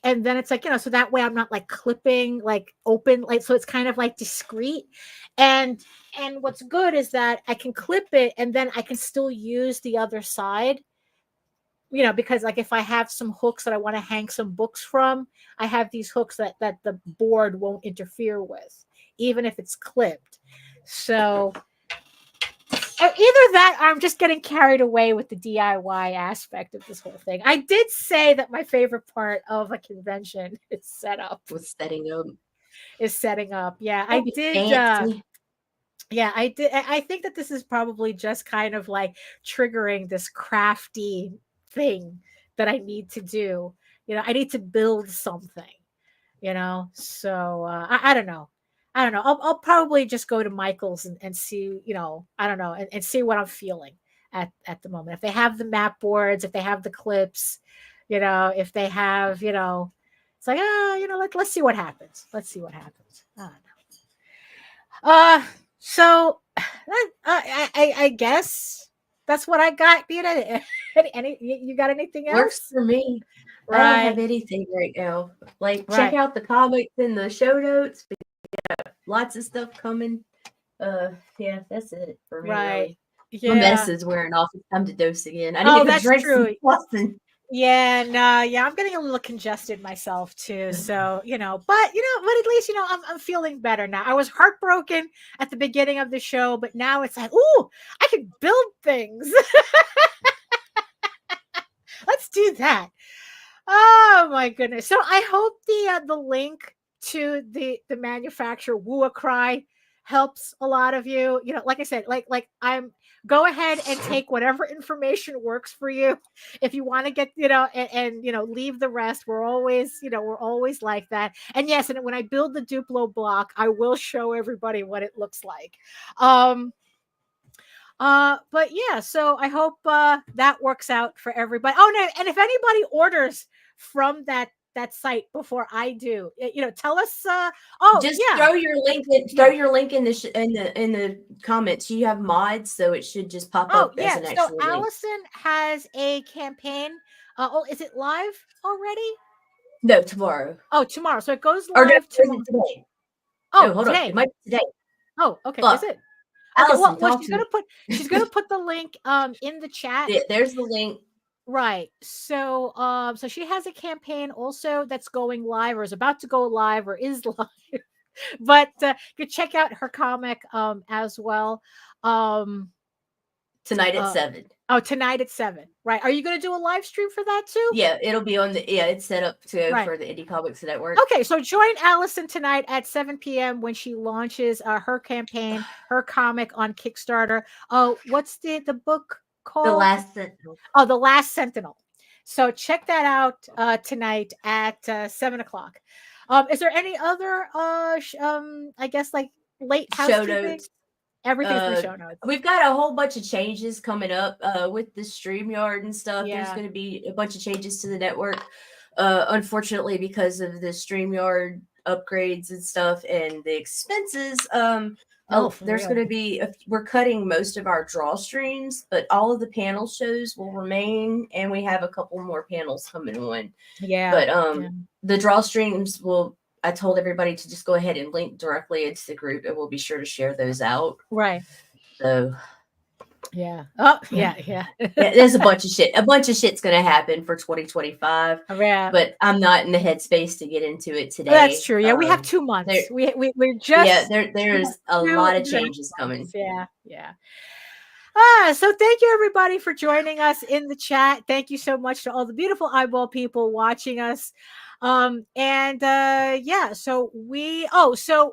Speaker 1: And then it's like, so that way I'm not like clipping like open, like, so it's kind of like discreet. And what's good is that I can clip it and then I can still use the other side, because like if I have some hooks that I want to hang some books from, I have these hooks that the board won't interfere with, even if it's clipped. So either that or I'm just getting carried away with the DIY aspect of this whole thing. I did say that my favorite part of a convention is setup. Setting up. Yeah, I did. Yeah, I did. I think that this is probably just kind of like triggering this crafty thing that I need to do. I need to build something, so I don't know. I'll probably just go to Michael's and see, I don't know, and see what I'm feeling at the moment. If they have the map boards, if they have the clips, if they have, it's like, let's see what happens. Let's see what happens. I don't know. So I guess that's what I got. Any you got anything else?
Speaker 2: Works for me. Right. I don't have anything right now. Like, check out the comics in the show notes. Lots of stuff coming. Yeah, that's it for me.
Speaker 1: Right.
Speaker 2: Really.
Speaker 1: Yeah.
Speaker 2: My medicine's wearing off. It's time to dose again. I need to drink some Boston.
Speaker 1: Yeah, no, yeah, I'm getting a little congested myself too. So, but at least, I'm feeling better now. I was heartbroken at the beginning of the show, but now it's like, ooh, I can build things. Let's do that. Oh my goodness. So I hope the link to the manufacturer Woo-A-Cry helps a lot of you. Like I said, like I'm go ahead and take whatever information works for you. If you want to get, and leave the rest. We're always like that. And yes, and when I build the Duplo block, I will show everybody what it looks like. But yeah, so I hope that works out for everybody. Oh no, and if anybody orders from that site before I do, tell us.
Speaker 2: Throw your link in. Throw your link in the comments. You have mods, so it should just pop up as an actual link.
Speaker 1: Allison has a campaign. Is it live already?
Speaker 2: No, tomorrow.
Speaker 1: Oh, tomorrow. So it goes live tomorrow.
Speaker 2: Today.
Speaker 1: Oh,
Speaker 2: no, hold
Speaker 1: today.
Speaker 2: on. It might be today.
Speaker 1: Oh, okay.
Speaker 2: But,
Speaker 1: is it?
Speaker 2: Okay,
Speaker 1: Allison, well she's gonna put the link in the chat.
Speaker 2: There's the link.
Speaker 1: Right. So so she has a campaign also that's going live or is about to go live or is live. But you check out her comic as well.
Speaker 2: Tonight at 7.
Speaker 1: Oh, tonight at 7. Right. Are you going to do a live stream for that too?
Speaker 2: Yeah, it'll be on the. Yeah, it's set up to go for the Indie Comics Network.
Speaker 1: Okay, so join Allison tonight at 7 p.m. when she launches her campaign, her comic on Kickstarter. Oh, what's the book called?
Speaker 2: The Last Sentinel.
Speaker 1: Oh, The Last Sentinel. So check that out tonight at 7 o'clock. Is there any other I guess like late
Speaker 2: show notes?
Speaker 1: Everything's in the show notes.
Speaker 2: We've got a whole bunch of changes coming up with the StreamYard and stuff. There's going to be a bunch of changes to the network. Unfortunately, because of the StreamYard upgrades and stuff and the expenses, there's going to be we're cutting most of our draw streams, but all of the panel shows will remain, and we have a couple more panels coming on. But the draw streams will. I told everybody to just go ahead and link directly into the group, and we'll be sure to share those out.
Speaker 1: Right.
Speaker 2: So.
Speaker 1: Yeah. Oh, yeah.
Speaker 2: There's a bunch of shit. A bunch of shit's going to happen for 2025.
Speaker 1: Yeah.
Speaker 2: But I'm not in the headspace to get into it today.
Speaker 1: Well, that's true. Yeah, we have 2 months. We're just
Speaker 2: there's a lot of changes coming.
Speaker 1: Yeah. So thank you everybody for joining us in the chat. Thank you so much to all the beautiful eyeball people watching us. So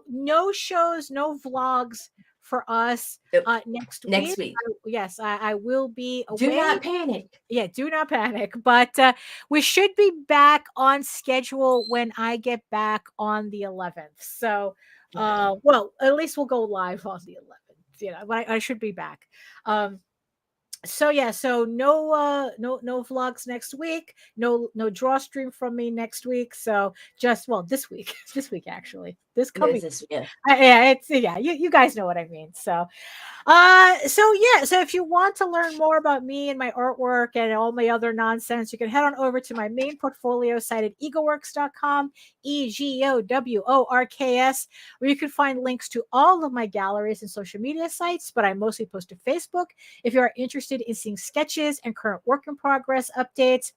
Speaker 1: no shows, no vlogs for us next week. Yes, I will be away.
Speaker 2: Do not panic.
Speaker 1: Yeah, do not panic. But we should be back on schedule when I get back on the 11th. So, well, at least we'll go live on the 11th. You know, but I should be back. So no vlogs next week, no draw stream from me next week. So just this week actually, this coming you guys know what I mean. So if you want to learn more about me and my artwork and all my other nonsense, you can head on over to my main portfolio site at egoworks.com, EGOWORKS, where you can find links to all of my galleries and social media sites, but I mostly post to Facebook if you are interested in seeing sketches and current work in progress updates.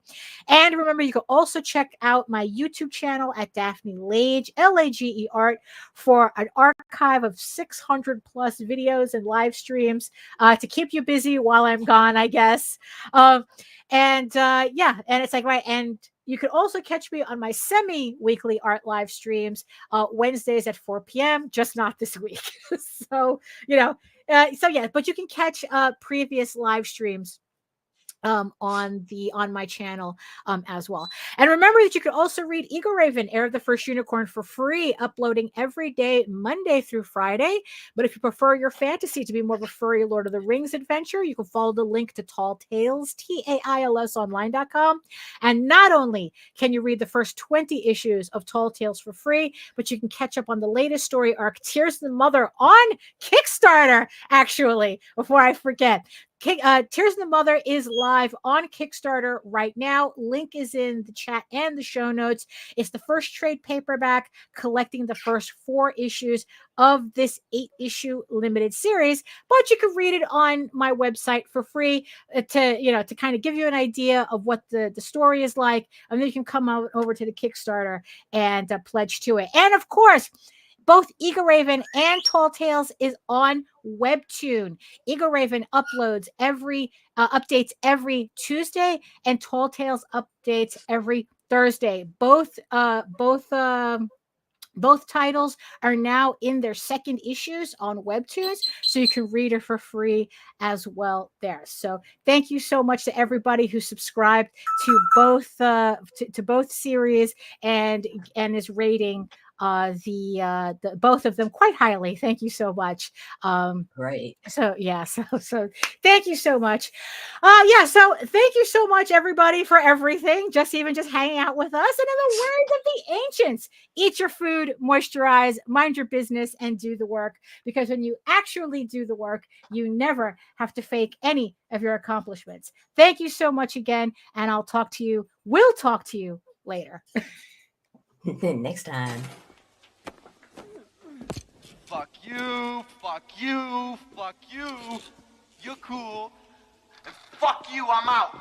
Speaker 1: And remember, you can also check out my YouTube channel at Daphne Lage, Lage Art, for an archive of 600 plus videos and live streams to keep you busy while I'm gone, I guess. And it's like, right. And you can also catch me on my semi-weekly art live streams Wednesdays at 4 p.m., just not this week. So, but you can catch previous live streams on my channel as well. And remember that you can also read Eagle Raven, Heir of the First Unicorn, for free, uploading every day, Monday through Friday. But if you prefer your fantasy to be more of a furry Lord of the Rings adventure, you can follow the link to Tall Tales, TAILS online.com. And not only can you read the first 20 issues of Tall Tales for free, but you can catch up on the latest story arc, Tears of the Mother, on Kickstarter, actually, before I forget. Tears of the Mother is live on Kickstarter right now. Link is in the chat and the show notes. It's the first trade paperback collecting the first 4 issues of this 8-issue limited series, but you can read it on my website for free to kind of give you an idea of what the story is like, and then you can come over to the Kickstarter and pledge to it. And of course, both Eagle Raven and Tall Tales is on Webtoon. Eagle Raven uploads updates every Tuesday, and Tall Tales updates every Thursday. Both titles are now in their second issues on Webtoons, so you can read it for free as well there. So thank you so much to everybody who subscribed to both to both series and is rating the both of them quite highly. Thank you so much.
Speaker 2: Great.
Speaker 1: So thank you so much. So thank you so much, everybody, for everything. Just hanging out with us. And in the words of the ancients, eat your food, moisturize, mind your business, and do the work. Because when you actually do the work, you never have to fake any of your accomplishments. Thank you so much again, and we'll talk to you later.
Speaker 2: Next time.
Speaker 12: Fuck you, fuck you, fuck you. You're cool. And fuck you, I'm out.